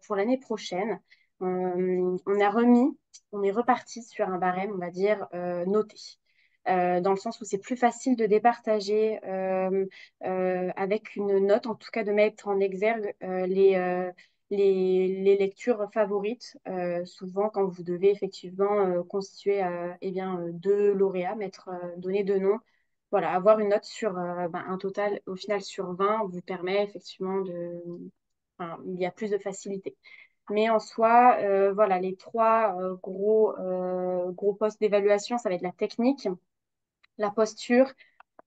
pour l'année prochaine. On a remis, on est reparti sur un barème, on va dire, noté. Dans le sens où c'est plus facile de départager avec une note, en tout cas de mettre en exergue les lectures favorites. Souvent, quand vous devez effectivement constituer eh bien, deux lauréats, donner deux noms, voilà, avoir une note sur ben, un total, au final, sur 20 vous permet effectivement enfin, il y a plus de facilité. Mais en soi, voilà, les trois gros postes d'évaluation, ça va être la technique, la posture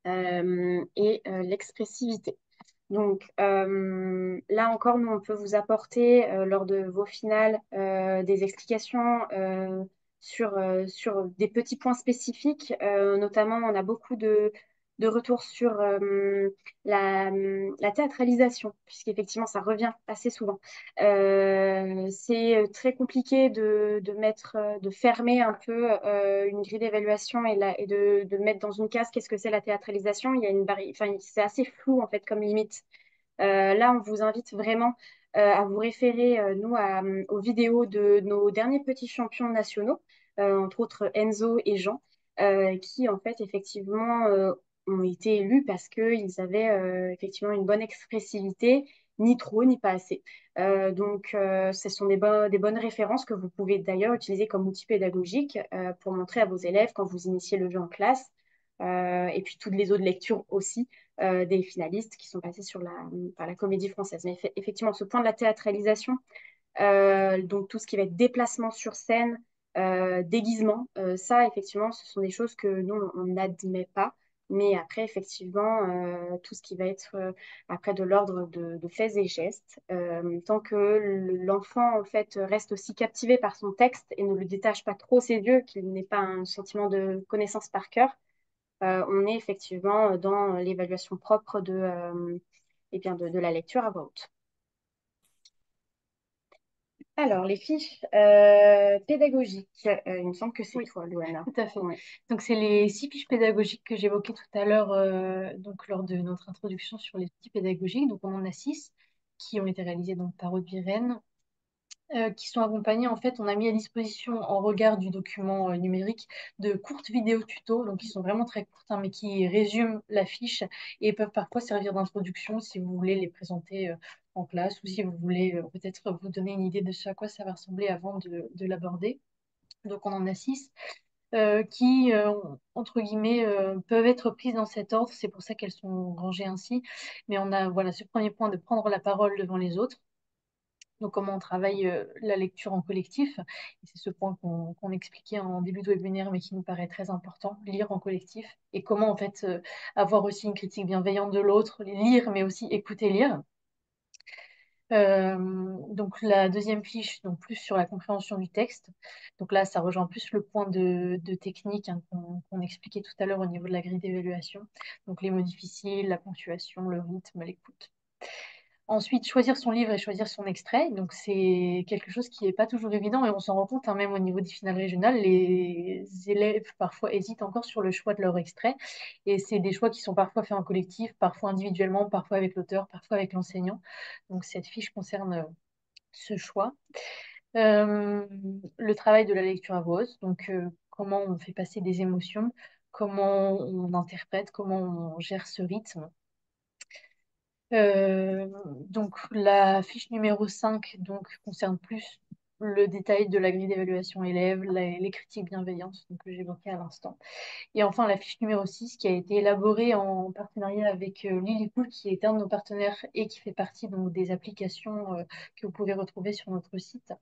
et l'expressivité. Donc là encore, nous, on peut vous apporter lors de vos finales des explications sur des petits points spécifiques. Notamment, on a beaucoup de retours sur la théâtralisation, puisqu'effectivement, ça revient assez souvent. C'est très compliqué de fermer un peu une grille d'évaluation et de mettre dans une case qu'est-ce que c'est la théâtralisation. Il y a enfin, c'est assez flou en fait comme limite. Là, on vous invite vraiment à vous référer, aux vidéos de nos derniers petits champions nationaux, entre autres Enzo et Jean, qui en fait effectivement ont été élus parce qu'ils avaient effectivement une bonne expressivité, ni trop, ni pas assez. Ce sont des bonnes références que vous pouvez d'ailleurs utiliser comme outil pédagogique pour montrer à vos élèves quand vous initiez le jeu en classe, et puis toutes les autres lectures aussi des finalistes qui sont passés par la Comédie Française. Mais effectivement, ce point de la théâtralisation, donc tout ce qui va être déplacement sur scène, déguisement, ça, effectivement, ce sont des choses que nous, on n'admet pas. Mais après, effectivement, tout ce qui va être après de l'ordre de faits et gestes, tant que l'enfant, en fait, reste aussi captivé par son texte et ne le détache pas trop ses yeux, qu'il n'ait pas un sentiment de connaissance par cœur, on est effectivement dans l'évaluation propre eh bien de la lecture à voix haute. Alors, les fiches pédagogiques, il me semble que c'est Oui, toi, Louana. tout à fait. Ouais. Donc, c'est les 6 fiches pédagogiques que j'évoquais tout à l'heure, donc lors de notre introduction sur les outils pédagogiques. Donc, on en a 6 qui ont été réalisées donc, par Aude Virène, qui sont accompagnés. En fait, on a mis à disposition, en regard du document numérique, de courtes vidéos tuto, donc qui sont vraiment très courtes, hein, mais qui résument la fiche et peuvent parfois servir d'introduction si vous voulez les présenter en classe ou si vous voulez peut-être vous donner une idée de ce à quoi ça va ressembler avant de l'aborder. Donc, on en a 6 qui, entre guillemets, peuvent être prises dans cet ordre. C'est pour ça qu'elles sont rangées ainsi. Mais on a voilà, ce premier point de prendre la parole devant les autres. Donc, comment on travaille la lecture en collectif. Et c'est ce point qu'on expliquait en début de webinaire, mais qui nous paraît très important, lire en collectif. Et comment, en fait, avoir aussi une critique bienveillante de l'autre, lire, mais aussi écouter lire. Donc, la deuxième fiche, donc plus sur la compréhension du texte. Donc là, ça rejoint plus le point de technique hein, qu'on expliquait tout à l'heure au niveau de la grille d'évaluation. Donc, les mots difficiles, la ponctuation, le rythme, l'écoute. Ensuite, choisir son livre et choisir son extrait. Donc, c'est quelque chose qui n'est pas toujours évident et on s'en rend compte, hein, même au niveau des finales régionales. Les élèves parfois hésitent encore sur le choix de leur extrait. Et c'est des choix qui sont parfois faits en collectif, parfois individuellement, parfois avec l'auteur, parfois avec l'enseignant. Donc, cette fiche concerne ce choix. Euh, le travail de la lecture à voix haute. Donc, comment on fait passer des émotions, comment on interprète, comment on gère ce rythme. Euh, donc la fiche numéro 5 donc, concerne plus le détail de la grille d'évaluation élève, les critiques bienveillantes donc, que j'évoquais à l'instant. Et enfin, la fiche numéro 6 qui a été élaborée en partenariat avec Lilipool, qui est un de nos partenaires et qui fait partie donc, des applications que vous pouvez retrouver sur notre site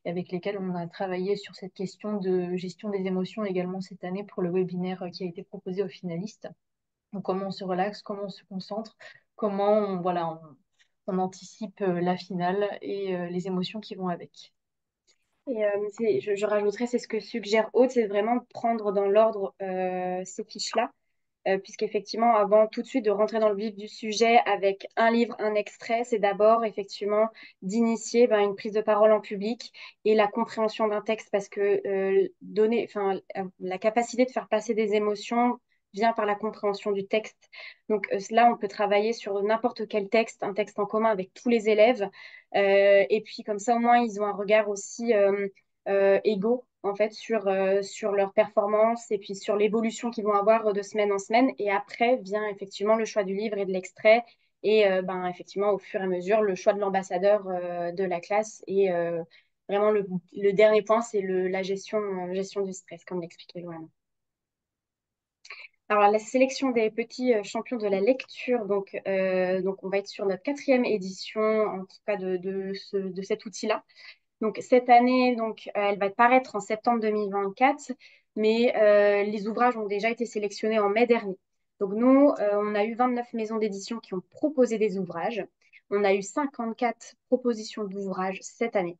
et avec lesquelles on a travaillé sur cette question de gestion des émotions également cette année pour le webinaire qui a été proposé aux finalistes. Donc, comment on se relaxe, comment on se concentre, comment on anticipe la finale et les émotions qui vont avec. Et je rajouterais, c'est ce que suggère Aude, c'est vraiment de prendre dans l'ordre ces fiches-là, puisqu'effectivement, avant tout de suite de rentrer dans le vif du sujet avec un livre, un extrait, c'est d'abord effectivement d'initier une prise de parole en public et la compréhension d'un texte, parce que la capacité de faire passer des émotions vient par la compréhension du texte. Donc là, on peut travailler sur n'importe quel texte, un texte en commun avec tous les élèves, et puis comme ça, au moins, ils ont un regard aussi égaux en fait sur leur performance et puis sur l'évolution qu'ils vont avoir de semaine en semaine. Et après vient effectivement le choix du livre et de l'extrait. Et effectivement, au fur et à mesure, le choix de l'ambassadeur de la classe. Et vraiment, le dernier point, c'est la gestion du stress, comme l'expliquait Loana. Alors, la sélection des petits champions de la lecture, donc on va être sur notre quatrième édition, en tout cas de cet outil-là. Donc, cette année, elle va paraître en septembre 2024, mais les ouvrages ont déjà été sélectionnés en mai dernier. Donc, nous, on a eu 29 maisons d'édition qui ont proposé des ouvrages. On a eu 54 propositions d'ouvrages cette année.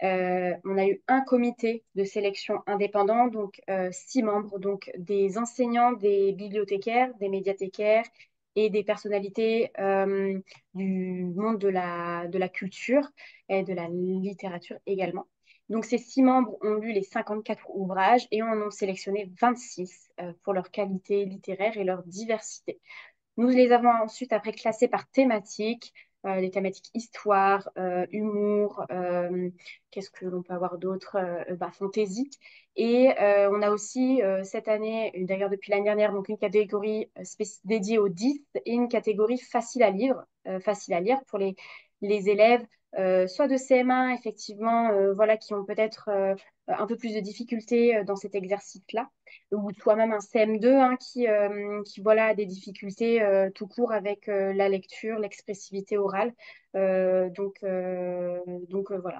On a eu un comité de sélection indépendant, donc 6 membres, donc des enseignants, des bibliothécaires, des médiathécaires et des personnalités du monde de la culture et de la littérature également. Donc ces 6 membres ont lu les 54 ouvrages et en ont sélectionné 26 pour leur qualité littéraire et leur diversité. Nous les avons ensuite après classés par thématique, les thématiques histoire, humour, qu'est-ce que l'on peut avoir d'autre, fantaisie. Et on a aussi cette année, d'ailleurs depuis l'année dernière, donc une catégorie dédiée aux 10 et une catégorie facile à lire pour les élèves, soit de CM1 effectivement, voilà, qui ont peut-être un peu plus de difficultés dans cet exercice-là ou soit même un CM2 hein, qui voilà, a des difficultés tout court avec la lecture, l'expressivité orale. Voilà,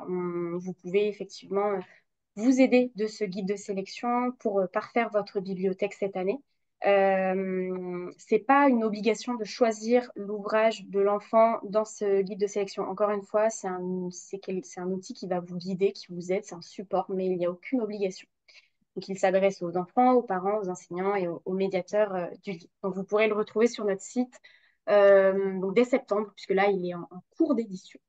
vous pouvez effectivement vous aider de ce guide de sélection pour parfaire votre bibliothèque cette année. C'est pas une obligation de choisir l'ouvrage de l'enfant dans ce guide de sélection. Encore une fois, c'est un outil qui va vous guider, qui vous aide, c'est un support, mais il n'y a aucune obligation. Donc, il s'adresse aux enfants, aux parents, aux enseignants et aux médiateurs du livre. Donc, vous pourrez le retrouver sur notre site donc dès septembre, puisque là, il est en cours d'édition.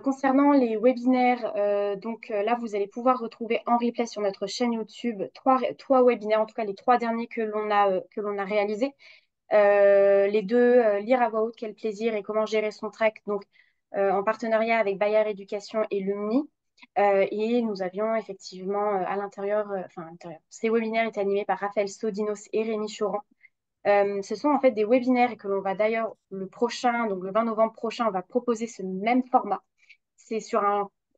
Concernant les webinaires, là, vous allez pouvoir retrouver en replay sur notre chaîne YouTube trois webinaires, en tout cas les 3 derniers que l'on a réalisés. Les deux, Lire à voix haute, quel plaisir et comment gérer son trac, donc en partenariat avec Bayard Éducation et l'UMNI. Et nous avions effectivement à l'intérieur, ces webinaires étaient animés par Raphaël Sodinos et Rémi Choran. Ce sont en fait des webinaires et que l'on va d'ailleurs le prochain, donc le 20 novembre prochain, on va proposer ce même format. C'est sur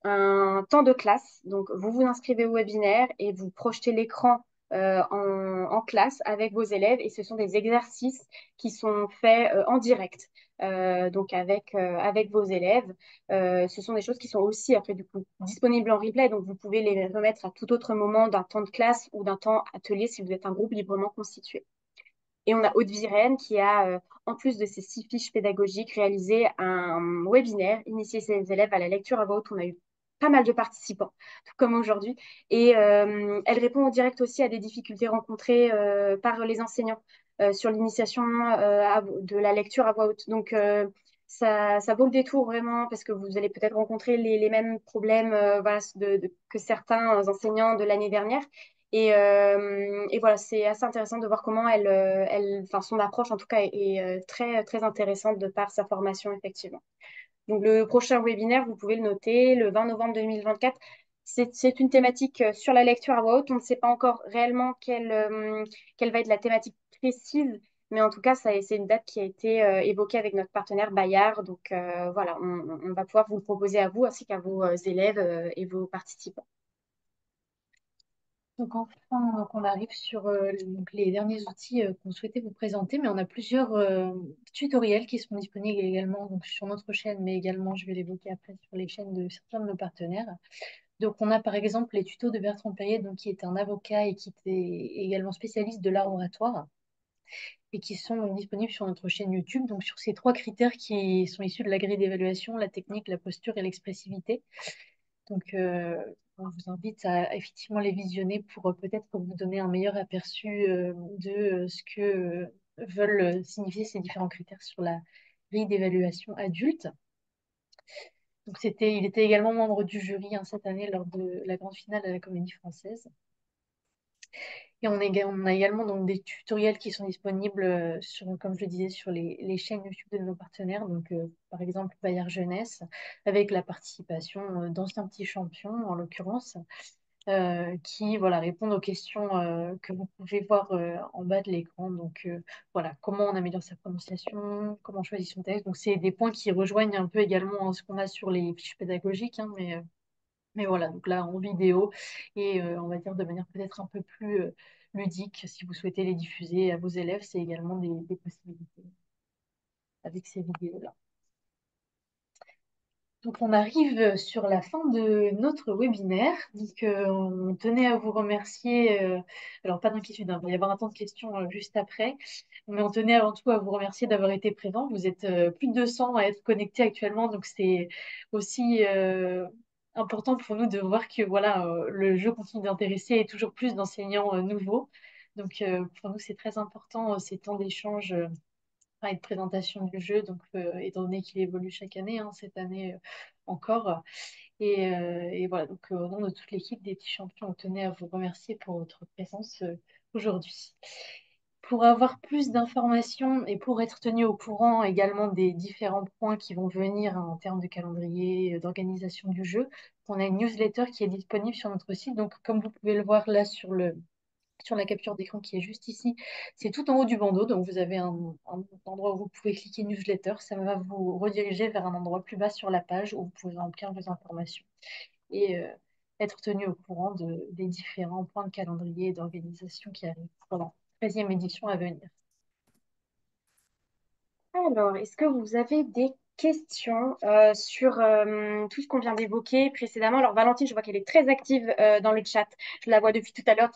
un temps de classe. Donc, vous vous inscrivez au webinaire et vous projetez l'écran en classe avec vos élèves. Et ce sont des exercices qui sont faits en direct, donc avec vos élèves. Ce sont des choses qui sont aussi, après, du coup, disponibles en replay. Donc, vous pouvez les remettre à tout autre moment d'un temps de classe ou d'un temps atelier si vous êtes un groupe librement constitué. Et on a Aude Virène qui a, en plus de ses 6 fiches pédagogiques, réalisé un webinaire, initier ses élèves à la lecture à voix haute. On a eu pas mal de participants, tout comme aujourd'hui. Et elle répond en direct aussi à des difficultés rencontrées par les enseignants sur l'initiation de la lecture à voix haute. Donc, ça vaut le détour vraiment parce que vous allez peut-être rencontrer les mêmes problèmes voilà, que certains enseignants de l'année dernière. Et voilà, c'est assez intéressant de voir comment enfin, son approche en tout cas est très, très intéressante de par sa formation, effectivement. Donc, le prochain webinaire, vous pouvez le noter, le 20 novembre 2024. C'est une thématique sur la lecture à voix haute. On ne sait pas encore réellement quelle va être la thématique précise, Mais en tout cas, c'est une date qui a été évoquée avec notre partenaire Bayard. Donc voilà, on va pouvoir vous le proposer à vous ainsi qu'à vos élèves et vos participants. Donc enfin, donc on arrive sur donc les derniers outils qu'on souhaitait vous présenter, mais on a plusieurs tutoriels qui seront disponibles également donc, sur notre chaîne, mais également, je vais l'évoquer après, sur les chaînes de certains de nos partenaires. Donc on a par exemple les tutos de Bertrand Perrier, donc, qui est un avocat et qui était également spécialiste de l'art oratoire, et qui sont donc disponibles sur notre chaîne YouTube, donc sur ces trois critères qui sont issus de la grille d'évaluation, la technique, la posture et l'expressivité. Donc, on vous invite à effectivement les visionner pour peut-être vous donner un meilleur aperçu de ce que veulent signifier ces différents critères sur la grille d'évaluation adulte. Donc, il était également membre du jury hein, cette année lors de la grande finale à la Comédie Française. Et on a également donc, des tutoriels qui sont disponibles sur, comme je le disais, sur les chaînes YouTube de nos partenaires. Donc, par exemple, Bayard Jeunesse, avec la participation d'anciens petits champions, en l'occurrence, qui voilà, répondent aux questions que vous pouvez voir en bas de l'écran. Donc, voilà, comment on améliore sa prononciation, comment on choisit son texte. Donc, c'est des points qui rejoignent un peu également hein, ce qu'on a sur les fiches pédagogiques, hein, mais voilà, donc là en vidéo et on va dire de manière peut-être un peu plus ludique, si vous souhaitez les diffuser à vos élèves, c'est également des possibilités avec ces vidéos-là. Donc on arrive sur la fin de notre webinaire. Donc on tenait à vous remercier. Alors pas d'inquiétude, hein, il va y avoir un temps de questions juste après. Mais on tenait avant tout à vous remercier d'avoir été présents. Vous êtes plus de 200 à être connectés actuellement, donc c'est aussi important pour nous de voir que voilà le jeu continue d'intéresser et toujours plus d'enseignants nouveaux. Donc pour nous c'est très important ces temps d'échange et de présentation du jeu, donc étant donné qu'il évolue chaque année, hein, cette année encore. Et voilà, donc au nom de toute l'équipe des petits champions, on tenait à vous remercier pour votre présence aujourd'hui. Pour avoir plus d'informations et pour être tenu au courant également des différents points qui vont venir hein, en termes de calendrier, d'organisation du jeu, on a une newsletter qui est disponible sur notre site. Donc, comme vous pouvez le voir là sur la capture d'écran qui est juste ici. C'est tout en haut du bandeau, donc vous avez un endroit où vous pouvez cliquer newsletter. Ça va vous rediriger vers un endroit plus bas sur la page où vous pouvez remplir vos informations et être tenu au courant des différents points de calendrier et d'organisation qui arrivent pour la 13e édition à venir. Alors, est-ce que vous avez des questions sur tout ce qu'on vient d'évoquer précédemment? Alors, Valentine, je vois qu'elle est très active dans le chat. Je la vois depuis tout à l'heure.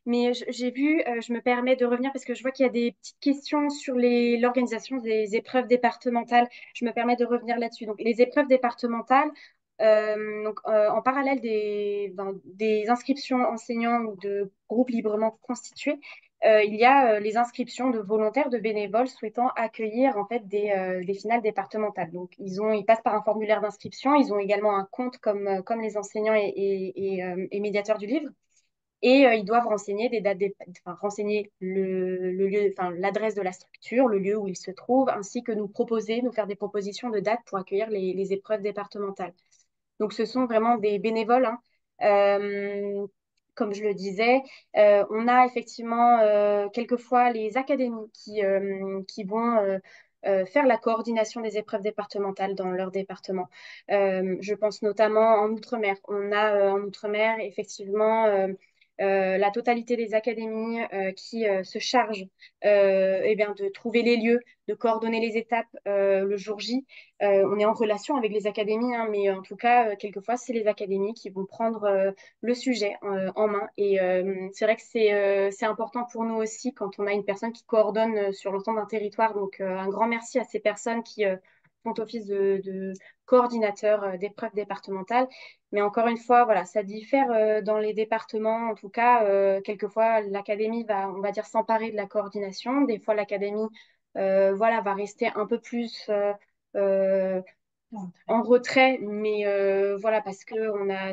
Mais j'ai vu, je me permets de revenir parce que je vois qu'il y a des petites questions sur l'organisation des épreuves départementales. Je me permets de revenir là-dessus. Donc, les épreuves départementales, en parallèle des inscriptions enseignants ou de groupes librement constitués, il y a les inscriptions de volontaires, de bénévoles souhaitant accueillir en fait des finales départementales. Donc, ils passent par un formulaire d'inscription. Ils ont également un compte comme les enseignants et médiateurs du livre. Et ils doivent renseigner enfin, renseigner le lieu, enfin, l'adresse de la structure, le lieu où il se trouve, ainsi que nous faire des propositions de dates pour accueillir les épreuves départementales. Donc, ce sont vraiment des bénévoles, hein. Comme je le disais, on a effectivement quelquefois les académies qui vont faire la coordination des épreuves départementales dans leur département. Je pense notamment en Outre-mer. On a en Outre-mer effectivement la totalité des académies qui se chargent eh bien, de trouver les lieux, de coordonner les étapes le jour J. On est en relation avec les académies, hein, mais en tout cas, quelquefois, c'est les académies qui vont prendre le sujet en main. Et c'est vrai que c'est important pour nous aussi quand on a une personne qui coordonne sur l'ensemble d'un territoire. Donc, un grand merci à ces personnes qui font office de coordinateurs d'épreuves départementales. Mais encore une fois, voilà, ça diffère dans les départements. En tout cas, quelquefois, l'académie va, on va dire, s'emparer de la coordination. Des fois, l'académie voilà, va rester un peu plus euh, en retrait, mais voilà, parce que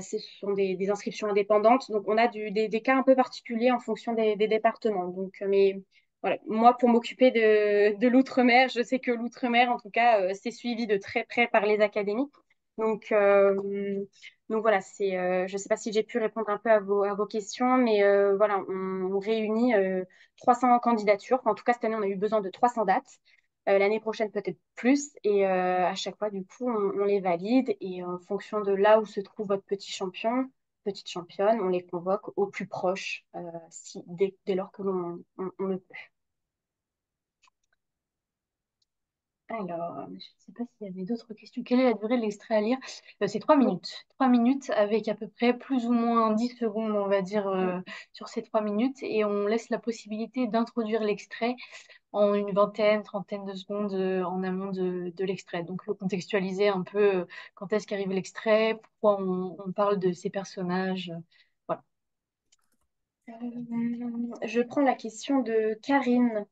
ce sont des inscriptions indépendantes, donc on a des cas un peu particuliers en fonction des départements. Donc, mais voilà, moi, pour m'occuper de l'outre-mer, je sais que l'outre-mer, en tout cas, c'est suivi de très près par les académies. Donc, donc voilà, je ne sais pas si j'ai pu répondre un peu à vos questions, mais voilà, on réunit 300 candidatures. Enfin, en tout cas, cette année, on a eu besoin de 300 dates. L'année prochaine, peut-être plus. Et à chaque fois, du coup, on les valide. Et en fonction de là où se trouve votre petit champion, petite championne, on les convoque au plus proche, dès lors que on le peut. Alors, je ne sais pas s'il y avait d'autres questions. Quelle est la durée de l'extrait à lire? C'est 3 minutes. 3 minutes avec à peu près plus ou moins 10 secondes, on va dire, sur ces 3 minutes. Et on laisse la possibilité d'introduire l'extrait en une vingtaine, trentaine de secondes en amont de l'extrait. Donc, le contextualiser un peu quand est-ce qu'arrive l'extrait, pourquoi on parle de ces personnages. Voilà. Je prends la question de Karine,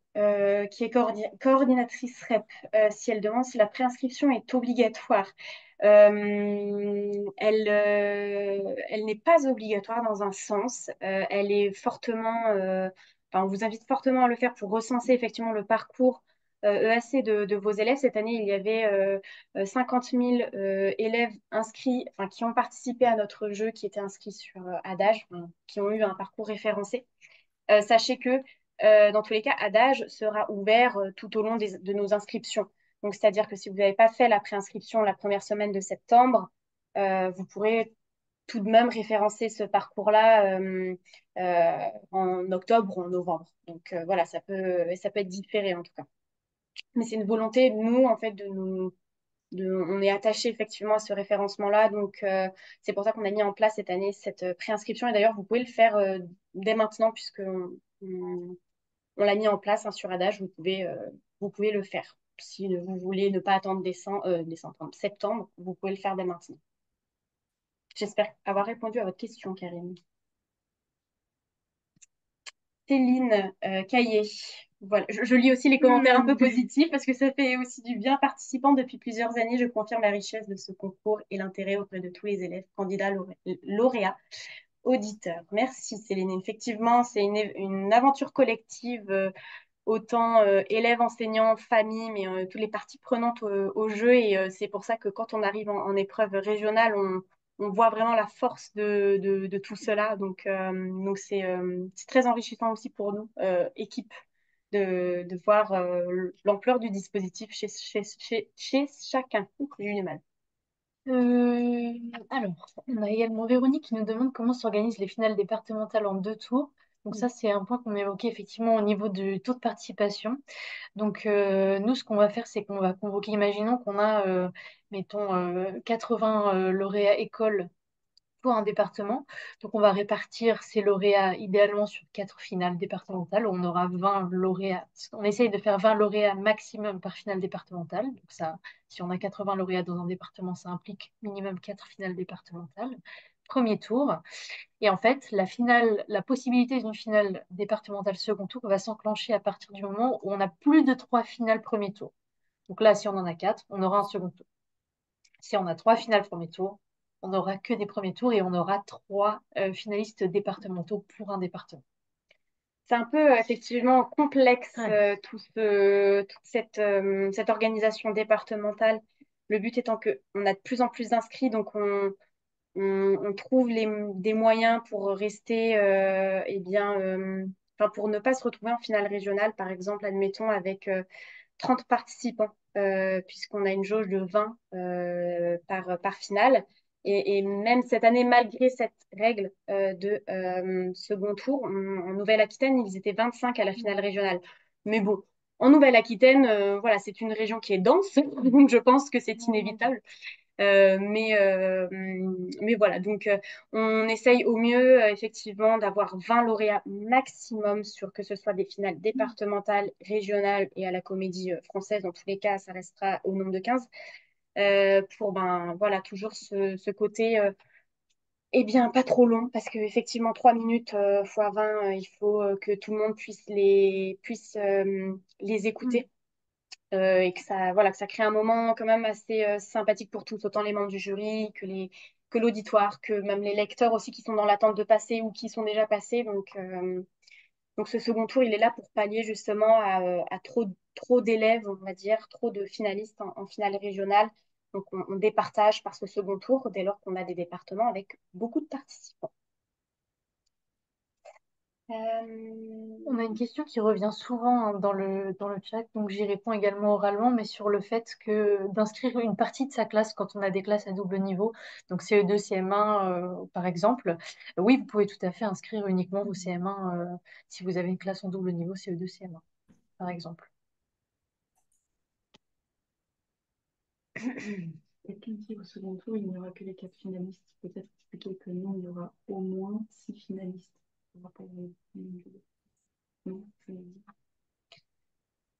qui est coordinatrice REP. Si elle demande si la préinscription est obligatoire. Elle n'est pas obligatoire dans un sens. Elle est fortement, enfin, on vous invite fortement à le faire pour recenser effectivement le parcours EAC de vos élèves. Cette année, il y avait 50 000 élèves inscrits, enfin, qui ont participé à notre jeu, qui étaient inscrits sur Adage, enfin, qui ont eu un parcours référencé. Sachez que dans tous les cas, Adage sera ouvert tout au long de nos inscriptions. Donc, c'est-à-dire que si vous n'avez pas fait la préinscription la première semaine de septembre, vous pourrez tout de même référencer ce parcours-là en octobre ou en novembre. Donc voilà, ça peut être différé en tout cas. Mais c'est une volonté, nous, en fait, on est attaché effectivement à ce référencement-là. Donc, c'est pour ça qu'on a mis en place cette année cette préinscription. Et d'ailleurs, vous pouvez le faire dès maintenant, puisque on l'a mis en place hein, sur Adage. Vous pouvez le faire. Si vous voulez ne pas attendre septembre, vous pouvez le faire dès maintenant. J'espère avoir répondu à votre question, Karine. Céline Caillé. Voilà. Je lis aussi les commentaires un peu positifs parce que ça fait aussi du bien. Participant depuis plusieurs années, je confirme la richesse de ce concours et l'intérêt auprès de tous les élèves, candidats, lauréats, auditeurs. Merci Céline. Effectivement, c'est une aventure collective, autant élèves, enseignants, familles, mais toutes les parties prenantes au jeu. Et c'est pour ça que quand on arrive en épreuve régionale, on voit vraiment la force de tout cela. Donc c'est très enrichissant aussi pour nous, équipe, de voir l'ampleur du dispositif chez chacun. Ouh, j'ai eu du mal. Alors, on a également Véronique qui nous demande comment s'organisent les finales départementales en 2 tours. Donc ça, c'est un point qu'on évoquait effectivement au niveau du taux de participation. Donc nous, ce qu'on va faire, c'est qu'on va convoquer, imaginons qu'on a, mettons, 80 lauréats écoles pour un département. Donc, on va répartir ces lauréats idéalement sur 4 finales départementales. On aura 20 lauréats. On essaye de faire 20 lauréats maximum par finale départementale. Donc, ça, si on a 80 lauréats dans un département, ça implique minimum 4 finales départementales. Premier tour. Et en fait, la possibilité d'une finale départementale second tour va s'enclencher à partir du moment où on a plus de 3 finales premier tour. Donc là, si on en a 4, on aura un second tour. Si on a 3 finales premier tour, on n'aura que des premiers tours et on aura 3 finalistes départementaux pour un département. C'est un peu effectivement complexe Ouais. toute cette organisation départementale. Le but étant qu'on a de plus en plus d'inscrits, donc on trouve des moyens pour rester, enfin, pour ne pas se retrouver en finale régionale, par exemple, admettons, avec 30 participants, puisqu'on a une jauge de 20 par finale. Et même cette année, malgré cette règle de second tour, en Nouvelle-Aquitaine, ils étaient 25 à la finale régionale. Mais bon, en Nouvelle-Aquitaine, voilà, c'est une région qui est dense, donc je pense que c'est inévitable. Mais voilà, donc on essaye au mieux effectivement d'avoir 20 lauréats maximum sur que ce soit des finales départementales, régionales et à la Comédie Française. Dans tous les cas, ça restera au nombre de 15 pour ben, voilà, toujours ce côté eh bien pas trop long parce qu'effectivement 3 minutes fois 20, il faut que tout le monde puisse les écouter et que ça, voilà, que ça crée un moment quand même assez sympathique pour tous, autant les membres du jury que l'auditoire, que même les lecteurs aussi qui sont dans l'attente de passer ou qui sont déjà passés. Donc ce second tour, il est là pour pallier justement à trop d'élèves, on va dire, trop de finalistes en finale régionale. Donc, on départage par ce second tour dès lors qu'on a des départements avec beaucoup de participants. On a une question qui revient souvent hein, dans le chat, donc j'y réponds également oralement, mais sur le fait que d'inscrire une partie de sa classe quand on a des classes à double niveau, donc CE2, CM1 par exemple, oui, vous pouvez tout à fait inscrire uniquement vos CM1 si vous avez une classe en double niveau CE2, CM1 par exemple. Quelqu'un dit au second tour, il n'y aura que les quatre finalistes. Peut-être expliquer que non, il y aura au moins 6 finalistes. On va pas non,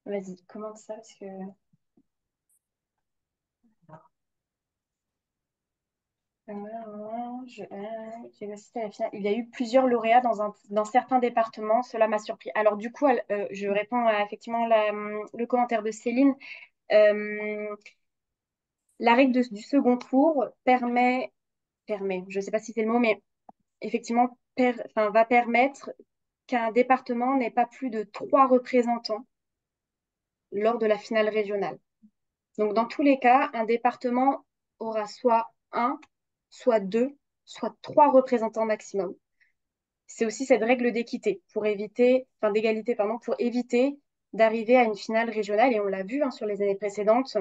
Vas-y, commente ça parce que j'ai assisté à la finale. Il y a eu plusieurs lauréats dans certains départements. Cela m'a surpris. Alors du coup, je réponds à effectivement le commentaire de Céline. Euh, la règle du second tour permet, je ne sais pas si c'est le mot, mais effectivement, enfin, va permettre qu'un département n'ait pas plus de 3 représentants lors de la finale régionale. Donc, dans tous les cas, un département aura soit un, soit deux, soit 3 représentants maximum. C'est aussi cette règle d'équité pour éviter, enfin d'égalité, pardon, pour éviter d'arriver à une finale régionale. Et on l'a vu hein, sur les années précédentes.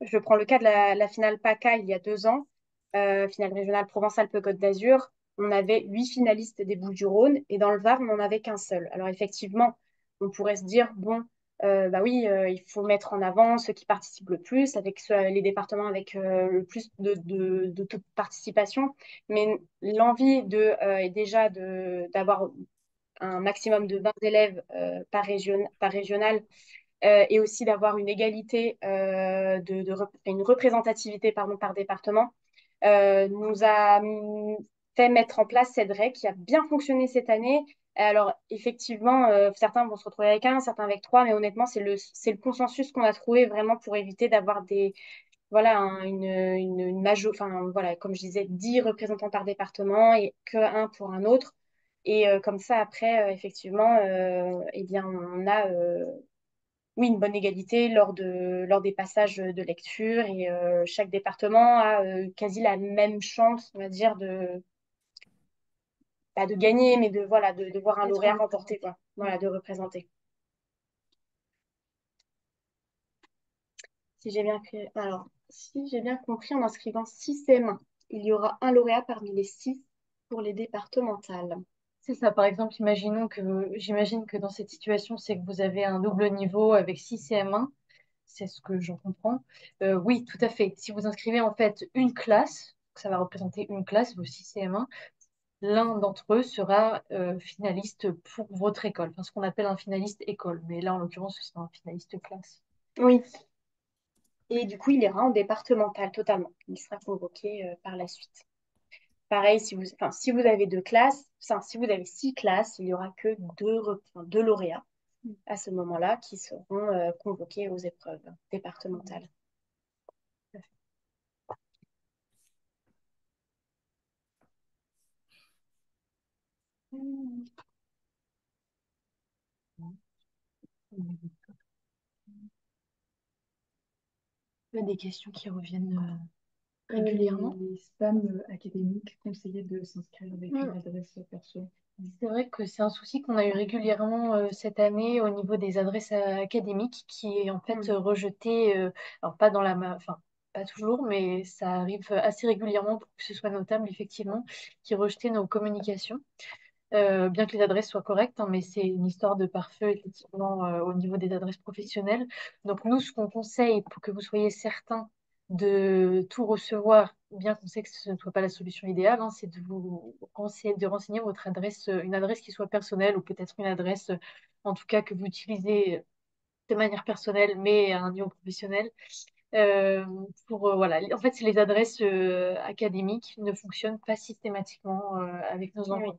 Je prends le cas de la finale PACA il y a 2 ans, finale régionale Provence-Alpes-Côte d'Azur. On avait 8 finalistes des Bouches-du-Rhône et dans le Var, on n'en avait qu'un seul. Alors effectivement, on pourrait se dire, bon, bah oui, il faut mettre en avant ceux qui participent le plus, avec les départements avec le plus de taux de participation. Mais l'envie est déjà d'avoir un maximum de 20 élèves par régional et aussi d'avoir une égalité, une représentativité pardon, par département, nous a fait mettre en place cette règle qui a bien fonctionné cette année. Alors, effectivement, certains vont se retrouver avec un, certains avec trois, mais honnêtement, c'est le consensus qu'on a trouvé vraiment pour éviter d'avoir voilà, enfin, voilà, comme je disais, 10 représentants par département et que un pour un autre. Et comme ça, après, effectivement, eh bien, on a oui, une bonne égalité lors des passages de lecture et chaque département a quasi la même chance, on va dire, pas de gagner, mais voilà, de voir un Être lauréat remporter, représenté. quoi. Voilà, de représenter. Si j'ai bien compris, en inscrivant 6 CM1, il y aura un lauréat parmi les 6 pour les départementales. C'est ça, par exemple, j'imagine que dans cette situation, c'est que vous avez un double niveau avec 6 CM1, c'est ce que j'en comprends. Oui, tout à fait. Si vous inscrivez en fait une classe, ça va représenter une classe, vos 6 CM1, l'un d'entre eux sera finaliste pour votre école, enfin ce qu'on appelle un finaliste école, mais là en l'occurrence ce sera un finaliste classe. Oui, et du coup, il ira en départemental totalement. Il sera convoqué par la suite. Pareil, si vous avez 2 classes, enfin, si vous avez 6 classes, il n'y aura que deux lauréats à ce moment-là qui seront convoqués aux épreuves départementales. Il y a des questions qui reviennent régulièrement. les spams académiques conseillaient de s'inscrire avec une Mm. adresse perso. C'est vrai que c'est un souci qu'on a eu régulièrement cette année au niveau des adresses académiques qui est en fait rejeté, alors pas dans enfin pas toujours, mais ça arrive assez régulièrement pour que ce soit notable effectivement, qui rejetait nos communications. Bien que les adresses soient correctes, hein, mais c'est une histoire de pare-feu, effectivement, au niveau des adresses professionnelles. Donc, nous, ce qu'on conseille pour que vous soyez certain de tout recevoir, bien qu'on sait que ce ne soit pas la solution idéale, hein, c'est de vous conseiller de renseigner votre adresse, une adresse qui soit personnelle ou peut-être une adresse, en tout cas, que vous utilisez de manière personnelle, mais à un niveau professionnel. Euh, voilà. En fait, les adresses académiques ne fonctionnent pas systématiquement avec nos Oui, envois.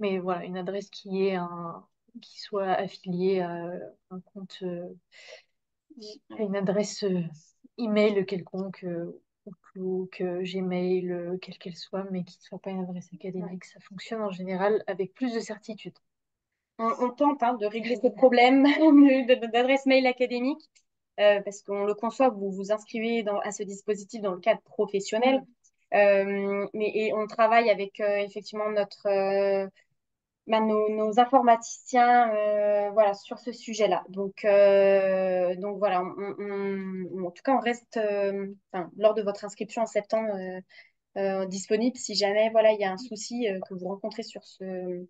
Mais voilà, une adresse qui soit affiliée à un compte, à une adresse email quelconque, Outlook, Gmail, quelle qu'elle soit, mais qui ne soit pas une adresse oui. académique. Ça fonctionne en général avec plus de certitude. on tente hein, de régler ce problème d'adresse mail académique parce qu'on le conçoit, vous vous inscrivez à ce dispositif dans le cadre professionnel. Et on travaille avec effectivement nos informaticiens voilà, sur ce sujet-là. Donc voilà, en tout cas, on reste, enfin, lors de votre inscription en septembre, disponible si jamais voilà, il y a un souci que vous rencontrez sur ce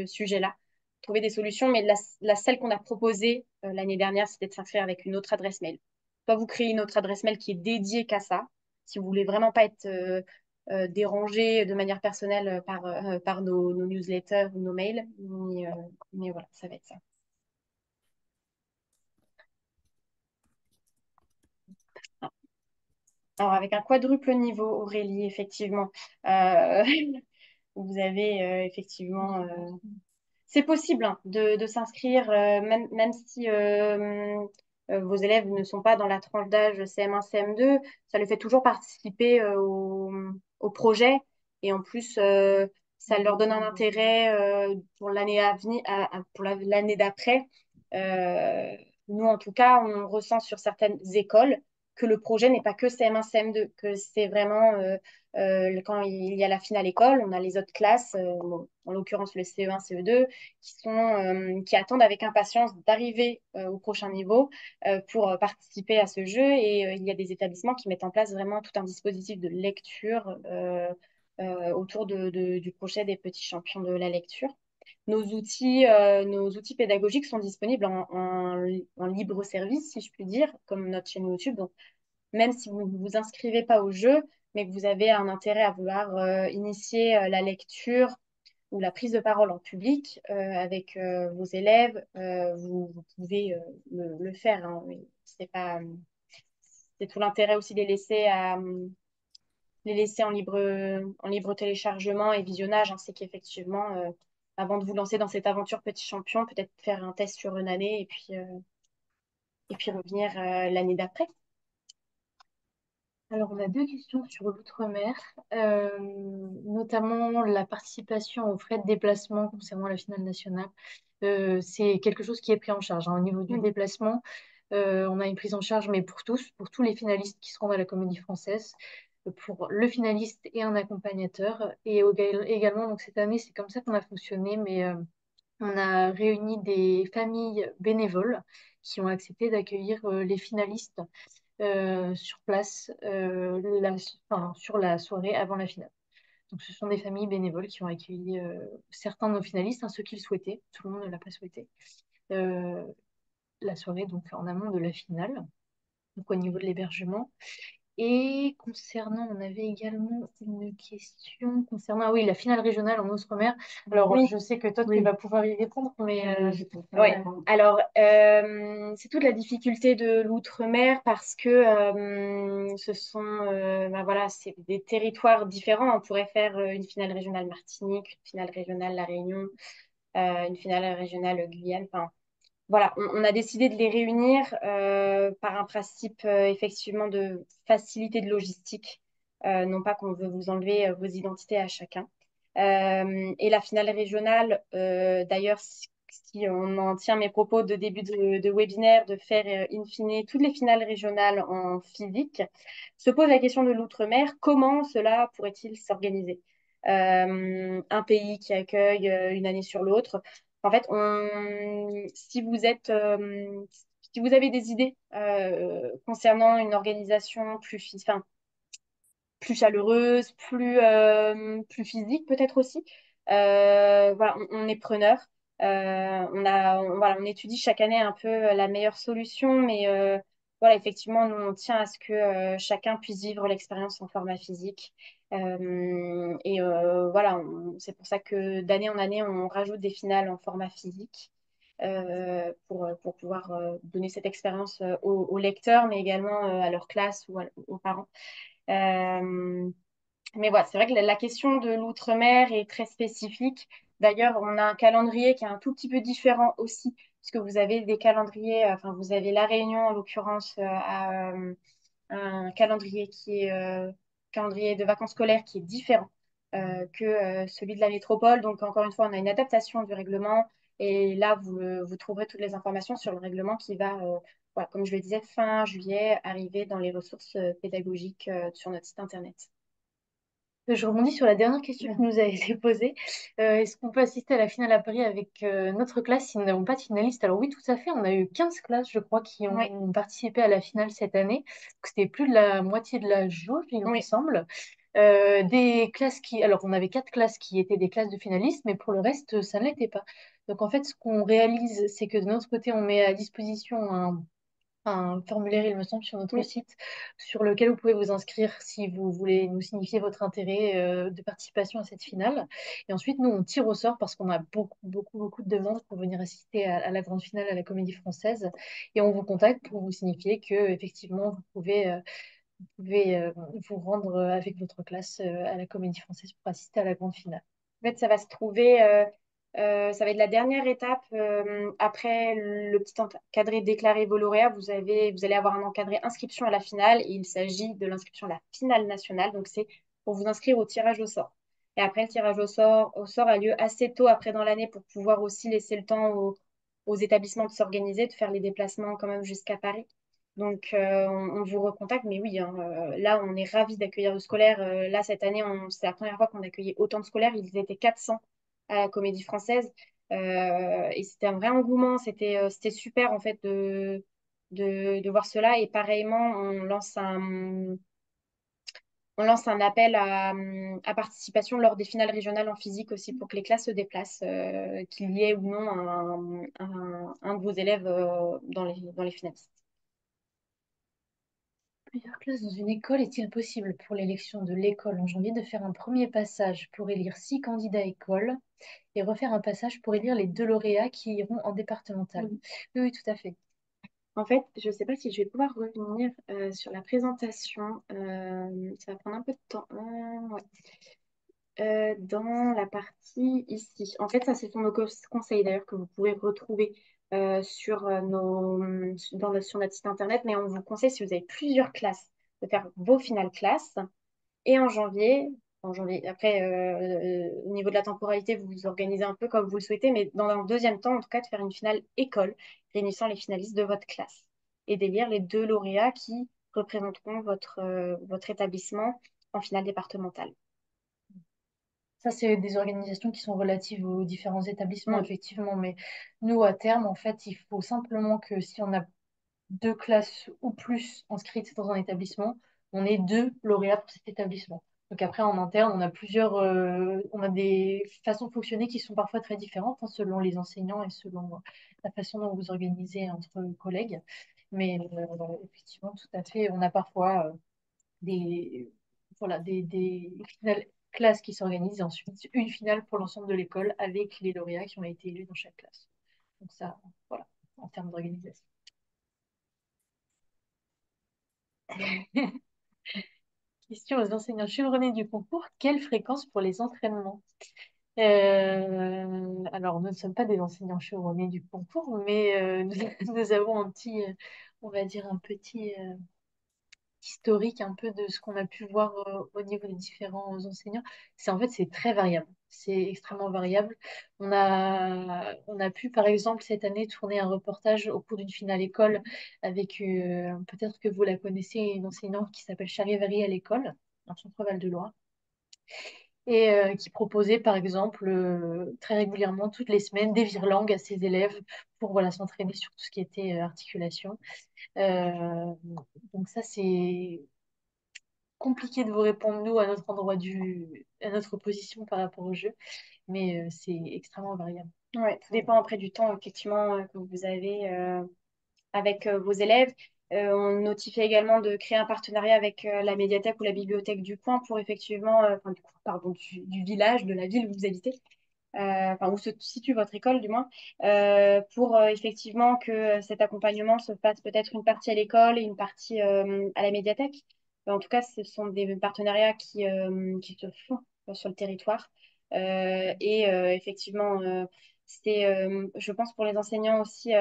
sujet-là. Trouver des solutions, mais celle qu'on a proposée l'année dernière, c'était de s'inscrire avec une autre adresse mail. Soit vous créez une autre adresse mail qui est dédiée qu'à ça, si vous voulez vraiment pas être dérangé de manière personnelle par nos newsletters ou nos mails, mais voilà, ça va être ça. Alors, avec un quadruple niveau, Aurélie, effectivement, euh, vous avez effectivement c'est possible hein, de s'inscrire, même si vos élèves ne sont pas dans la tranche d'âge CM1, CM2, ça les fait toujours participer au projet. Et en plus, ça leur donne un intérêt pour l'année à venir, pour l'année d'après. Euh, Nous, en tout cas, on ressent sur certaines écoles que le projet n'est pas que CM1, CM2, que c'est vraiment quand il y a la finale école, on a les autres classes, bon, en l'occurrence le CE1, CE2, qui attendent avec impatience d'arriver au prochain niveau pour participer à ce jeu. Et il y a des établissements qui mettent en place vraiment tout un dispositif de lecture autour du projet des petits champions de la lecture. Nos outils pédagogiques sont disponibles en libre service, si je puis dire, comme notre chaîne YouTube. Donc, même si vous ne vous inscrivez pas au jeu, mais que vous avez un intérêt à vouloir initier la lecture ou la prise de parole en public avec vos élèves, vous pouvez le faire. Hein. C'est tout l'intérêt aussi de les laisser en libre téléchargement et visionnage. Hein. C'est qu'effectivement, avant de vous lancer dans cette aventure petit champion, peut-être faire un test sur une année et puis revenir l'année d'après. Alors, on a deux questions sur l'outre-mer, notamment la participation aux frais de déplacement concernant la finale nationale. C'est quelque chose qui est pris en charge. Hein. Au niveau du déplacement, on a une prise en charge, mais pour tous, pour tous les finalistes qui seront à la Comédie Française, pour le finaliste et un accompagnateur. Et également, donc cette année, c'est comme ça qu'on a fonctionné, mais on a réuni des familles bénévoles qui ont accepté d'accueillir les finalistes sur place sur la soirée avant la finale. Donc, ce sont des familles bénévoles qui ont accueilli certains de nos finalistes, hein, ceux qui le souhaitaient. Tout le monde ne l'a pas souhaité. Euh, la soirée, donc, en amont de la finale, donc au niveau de l'hébergement. Et concernant, on avait également une question concernant, ah oui, la finale régionale en Outre-mer. Alors, Oui. je sais que toi, tu vas pouvoir y répondre, mais Ouais. Alors, c'est toute la difficulté de l'outre-mer parce que ce sont ben voilà, c'est des territoires différents. On pourrait faire une finale régionale Martinique, une finale régionale La Réunion, une finale régionale Guyane. Enfin, voilà, on a décidé de les réunir par un principe effectivement de facilité de logistique, non pas qu'on veut vous enlever vos identités à chacun. Et la finale régionale, d'ailleurs, si on en tient mes propos de début de webinaire, de faire in fine toutes les finales régionales en physique, se pose la question de l'outre-mer, comment cela pourrait-il s'organiser? Un pays qui accueille une année sur l'autre. En fait, si vous avez des idées concernant une organisation enfin, plus chaleureuse, plus physique peut-être aussi, voilà, on est preneur. Voilà, on étudie chaque année un peu la meilleure solution, mais voilà, effectivement, nous, on tient à ce que chacun puisse vivre l'expérience en format physique. Voilà, c'est pour ça que d'année en année, on rajoute des finales en format physique pour pouvoir donner cette expérience aux lecteurs, mais également à leur classe ou aux parents. Euh, mais voilà, c'est vrai que la question de l'outre-mer est très spécifique. D'ailleurs, on a un calendrier qui est un tout petit peu différent aussi, puisque vous avez des calendriers, enfin, vous avez La Réunion en l'occurrence, un calendrier qui est calendrier de vacances scolaires qui est différent que celui de la métropole. Donc, encore une fois, on a une adaptation du règlement. Et là, vous trouverez toutes les informations sur le règlement qui va, voilà, comme je le disais, fin juillet, arriver dans les ressources pédagogiques sur notre site internet. Je rebondis sur la dernière question qui nous a été posée. Est-ce qu'on peut assister à la finale à Paris avec notre classe si nous n'avons pas de finaliste? Alors oui, tout à fait. On a eu 15 classes, je crois, qui Oui, ont participé à la finale cette année. Donc, c'était plus de la moitié de la jauge, il me oui. semble. Des classes qui... Alors, on avait 4 classes qui étaient des classes de finalistes, mais pour le reste, ça ne l'était pas. Donc, en fait, ce qu'on réalise, c'est que de notre côté, on met à disposition un formulaire, il me semble, sur notre Oui. site, sur lequel vous pouvez vous inscrire si vous voulez nous signifier votre intérêt de participation à cette finale. Et ensuite, nous, on tire au sort parce qu'on a beaucoup de demandes pour venir assister à la grande finale à la Comédie Française. Et on vous contacte pour vous signifier que, effectivement, vous pouvez vous rendre avec votre classe à la Comédie Française pour assister à la grande finale. En fait, ça va se trouver, ça va être la dernière étape. Après le petit encadré déclaré vos lauréats, vous allez avoir un encadré inscription à la finale. Et il s'agit de l'inscription à la finale nationale. Donc, c'est pour vous inscrire au tirage au sort. Et après, le tirage au sort a lieu assez tôt après dans l'année pour pouvoir aussi laisser le temps aux établissements de s'organiser, de faire les déplacements quand même jusqu'à Paris. Donc, on vous recontacte, mais oui, hein, là, on est ravis d'accueillir le scolaire. Là, cette année, c'est la première fois qu'on accueillait autant de scolaires. Ils étaient 400 à la Comédie Française. Et c'était un vrai engouement. C'était super, en fait, de voir cela. Et pareillement, on lance un appel à participation lors des finales régionales en physique aussi pour que les classes se déplacent, qu'il y ait ou non un de vos élèves dans les finalistes. Plusieurs classes dans une école, est-il possible pour l'élection de l'école en janvier de faire un premier passage pour élire 6 candidats écoles et refaire un passage pour élire les 2 lauréats qui iront en départemental? Oui. Oui, oui, tout à fait. En fait, je ne sais pas si je vais pouvoir revenir sur la présentation. Ça va prendre un peu de temps. Ouais. Dans la partie ici. En fait, ça, ce sont nos conseils d'ailleurs que vous pourrez retrouver sur, sur notre site internet. Mais on vous conseille, si vous avez plusieurs classes, de faire vos finales classes. Et en janvier, après, au niveau de la temporalité, vous vous organisez un peu comme vous le souhaitez, mais dans un deuxième temps, en tout cas, de faire une finale école, réunissant les finalistes de votre classe et d'élire les 2 lauréats qui représenteront votre établissement en finale départementale. Ça, c'est des organisations qui sont relatives aux différents établissements, Mm. effectivement. Mais nous, à terme, en fait, il faut simplement que si on a 2 classes ou plus inscrites dans un établissement, on ait 2 lauréats pour cet établissement. Donc après, en interne, on a des façons de fonctionner qui sont parfois très différentes, hein, selon les enseignants et selon la façon dont vous organisez entre collègues. Mais effectivement, tout à fait, on a parfois des, voilà, des finales classes qui s'organisent et ensuite une finale pour l'ensemble de l'école avec les lauréats qui ont été élus dans chaque classe. Donc ça, voilà, en termes d'organisation. Question aux enseignants chevronnés du concours, quelle fréquence pour les entraînements? Alors, nous ne sommes pas des enseignants chevronnés du concours, mais nous avons un petit, on va dire, un petit historique un peu de ce qu'on a pu voir au niveau des différents enseignants. C'est très variable. C'est extrêmement variable. On a pu, par exemple, cette année, tourner un reportage au cours d'une finale école avec, peut-être que vous la connaissez, une enseignante qui s'appelle Charivari à l'école, dans le centre Val-de-Loire, et qui proposait, par exemple, très régulièrement, toutes les semaines, des virelangues à ses élèves pour voilà, s'entraîner sur tout ce qui était articulation. Euh, donc ça, c'est compliqué de vous répondre, nous, à notre à notre position par rapport au jeu, mais c'est extrêmement variable. Ouais, tout dépend après du temps effectivement que vous avez avec vos élèves. On notifie également de créer un partenariat avec la médiathèque ou la bibliothèque du coin pour effectivement, enfin, pardon, du village, de la ville où vous habitez, enfin, où se situe votre école du moins, pour effectivement que cet accompagnement se fasse peut-être une partie à l'école et une partie à la médiathèque. En tout cas, ce sont des partenariats qui se font sur le territoire. Effectivement, je pense pour les enseignants aussi,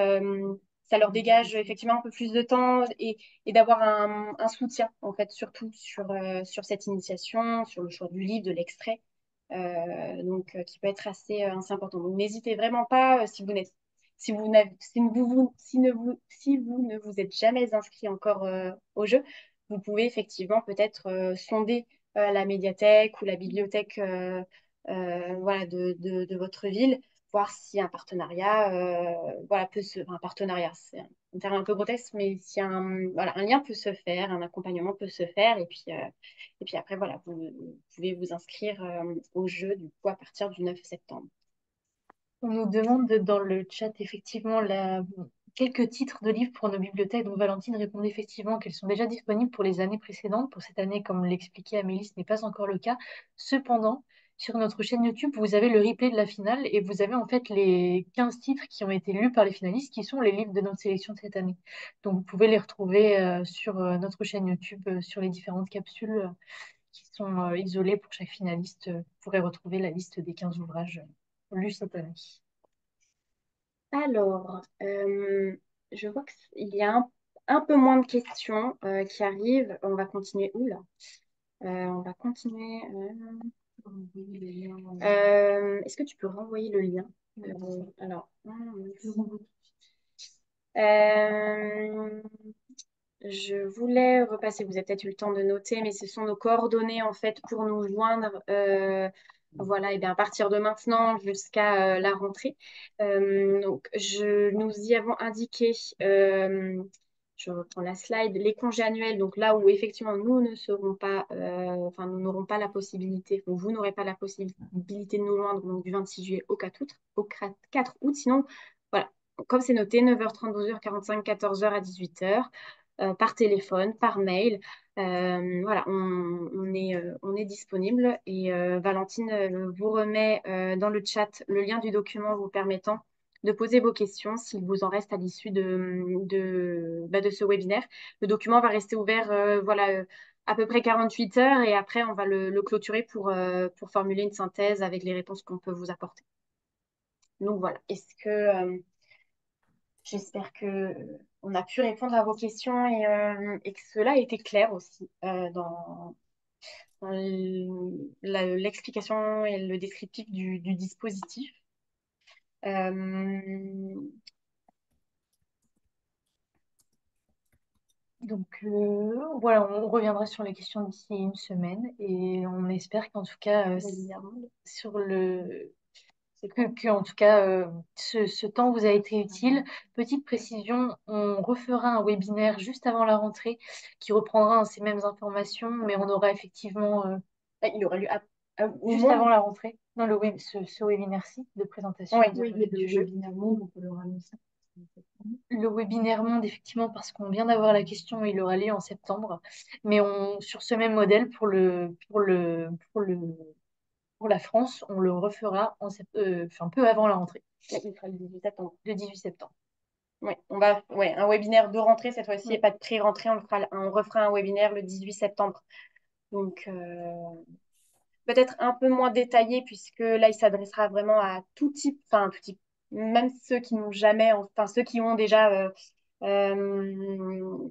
ça leur dégage effectivement un peu plus de temps et d'avoir un soutien, en fait, surtout sur cette initiation, sur le choix du livre, de l'extrait. donc qui peut être assez important. Donc n'hésitez vraiment pas si vous n'êtes si vous n'avez si vous, si ne vous si vous ne vous êtes jamais inscrit encore au jeu, vous pouvez effectivement peut-être sonder la médiathèque ou la bibliothèque voilà, de votre ville, voir si un partenariat, voilà, un partenariat, c'est un terme un peu grotesque, mais si voilà, un lien peut se faire, un accompagnement peut se faire, et puis après, voilà, vous pouvez vous inscrire au jeu du coup à partir du 9 septembre. On nous demande dans le chat effectivement quelques titres de livres pour nos bibliothèques. Donc Valentine répond effectivement qu'elles sont déjà disponibles pour les années précédentes. Pour cette année, comme l'expliquait Amélie, ce n'est pas encore le cas. Cependant, sur notre chaîne YouTube, vous avez le replay de la finale et vous avez en fait les 15 titres qui ont été lus par les finalistes, qui sont les livres de notre sélection de cette année. Donc vous pouvez les retrouver sur notre chaîne YouTube, sur les différentes capsules qui sont isolées pour chaque finaliste. Vous pourrez retrouver la liste des 15 ouvrages lus cette année. Alors, je vois qu'il y a un peu moins de questions qui arrivent. On va continuer. Oula. On va continuer. Est-ce que tu peux renvoyer le lien? Alors, je voulais repasser, vous avez peut-être eu le temps de noter, mais ce sont nos coordonnées en fait pour nous joindre. Voilà, et bien à partir de maintenant jusqu'à la rentrée. Donc, nous y avons indiqué, je reprends la slide, les congés annuels. Donc là où effectivement nous ne serons pas, enfin nous n'aurons pas la possibilité, ou vous n'aurez pas la possibilité de nous joindre donc du 26 juillet au 4 août, au 4 août. Sinon, voilà, comme c'est noté, 9h30, 12h45, 14h à 18h par téléphone, par mail. Voilà, on est disponible et Valentine vous remet dans le chat le lien du document vous permettant de poser vos questions s'il vous en reste à l'issue de ce webinaire. Le document va rester ouvert voilà, à peu près 48 heures et après on va le clôturer pour formuler une synthèse avec les réponses qu'on peut vous apporter. Donc voilà, j'espère que on a pu répondre à vos questions et que cela a été clair aussi dans l'explication et le descriptif du dispositif. Donc voilà, on reviendra sur les questions d'ici une semaine et on espère qu'en tout cas sur en tout cas ce temps vous a été utile. Petite précision, on refera un webinaire juste avant la rentrée qui reprendra ces mêmes informations, mais on aura effectivement il aura lieu juste avant la rentrée. Non, ce webinaire-ci de présentation oui, mais le webinaire monde, on peut le annoncer. Le webinaire monde, effectivement, parce qu'on vient d'avoir la question, il aura lieu en septembre. Mais sur ce même modèle, pour la France, on le refera un peu avant la rentrée. Il sera le 18 septembre. Le 18 septembre. Oui, un webinaire de rentrée cette fois-ci et pas de pré-rentrée. On refera un webinaire le 18 septembre. Donc, peut-être un peu moins détaillé puisque là, il s'adressera vraiment à tout type, enfin, tout type, même ceux qui n'ont jamais, enfin, ceux qui ont déjà euh,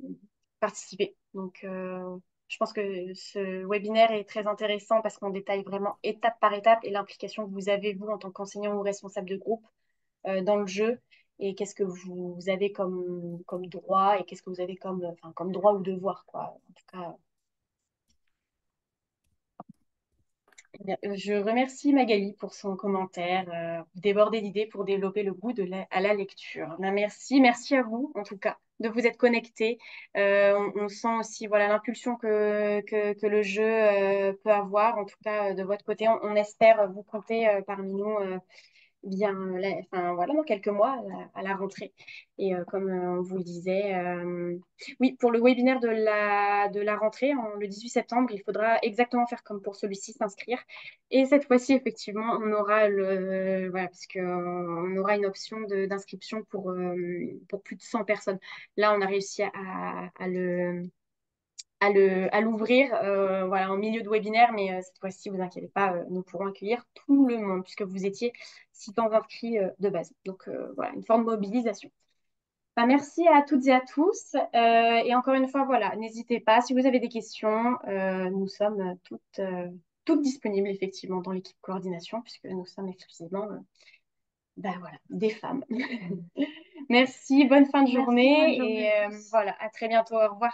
participé. Donc, je pense que ce webinaire est très intéressant parce qu'on détaille vraiment étape par étape et l'implication que vous avez, vous, en tant qu'enseignant ou responsable de groupe, dans le jeu et qu'est-ce que vous avez comme droit et qu'est-ce que vous avez comme droit ou devoir, quoi. En tout cas, je remercie Magali pour son commentaire, débordé d'idées pour développer le goût à la lecture. Ben, merci à vous en tout cas de vous être connectés. On sent aussi voilà l'impulsion que le jeu peut avoir. En tout cas, de votre côté, on espère vous compter parmi nous bien, enfin, voilà, dans quelques mois à la rentrée. Et comme on vous le disait, oui, pour le webinaire de la rentrée, le 18 septembre, il faudra exactement faire comme pour celui-ci, s'inscrire. Et cette fois-ci, effectivement, on aura voilà, parce que, on aura une option d'inscription pour plus de 100 personnes. Là, on a réussi à l'ouvrir voilà, en milieu de webinaire, mais cette fois-ci, vous inquiétez pas, nous pourrons accueillir tout le monde puisque vous étiez 600 inscrits de base. Donc voilà, une forme de mobilisation. Bah, merci à toutes et à tous. Et encore une fois, voilà, n'hésitez pas, si vous avez des questions, nous sommes toutes toutes disponibles effectivement dans l'équipe coordination, puisque nous sommes exclusivement voilà, des femmes. Merci, bonne fin de Merci, bonne journée journée et à tous. voilà, à très bientôt. Au revoir.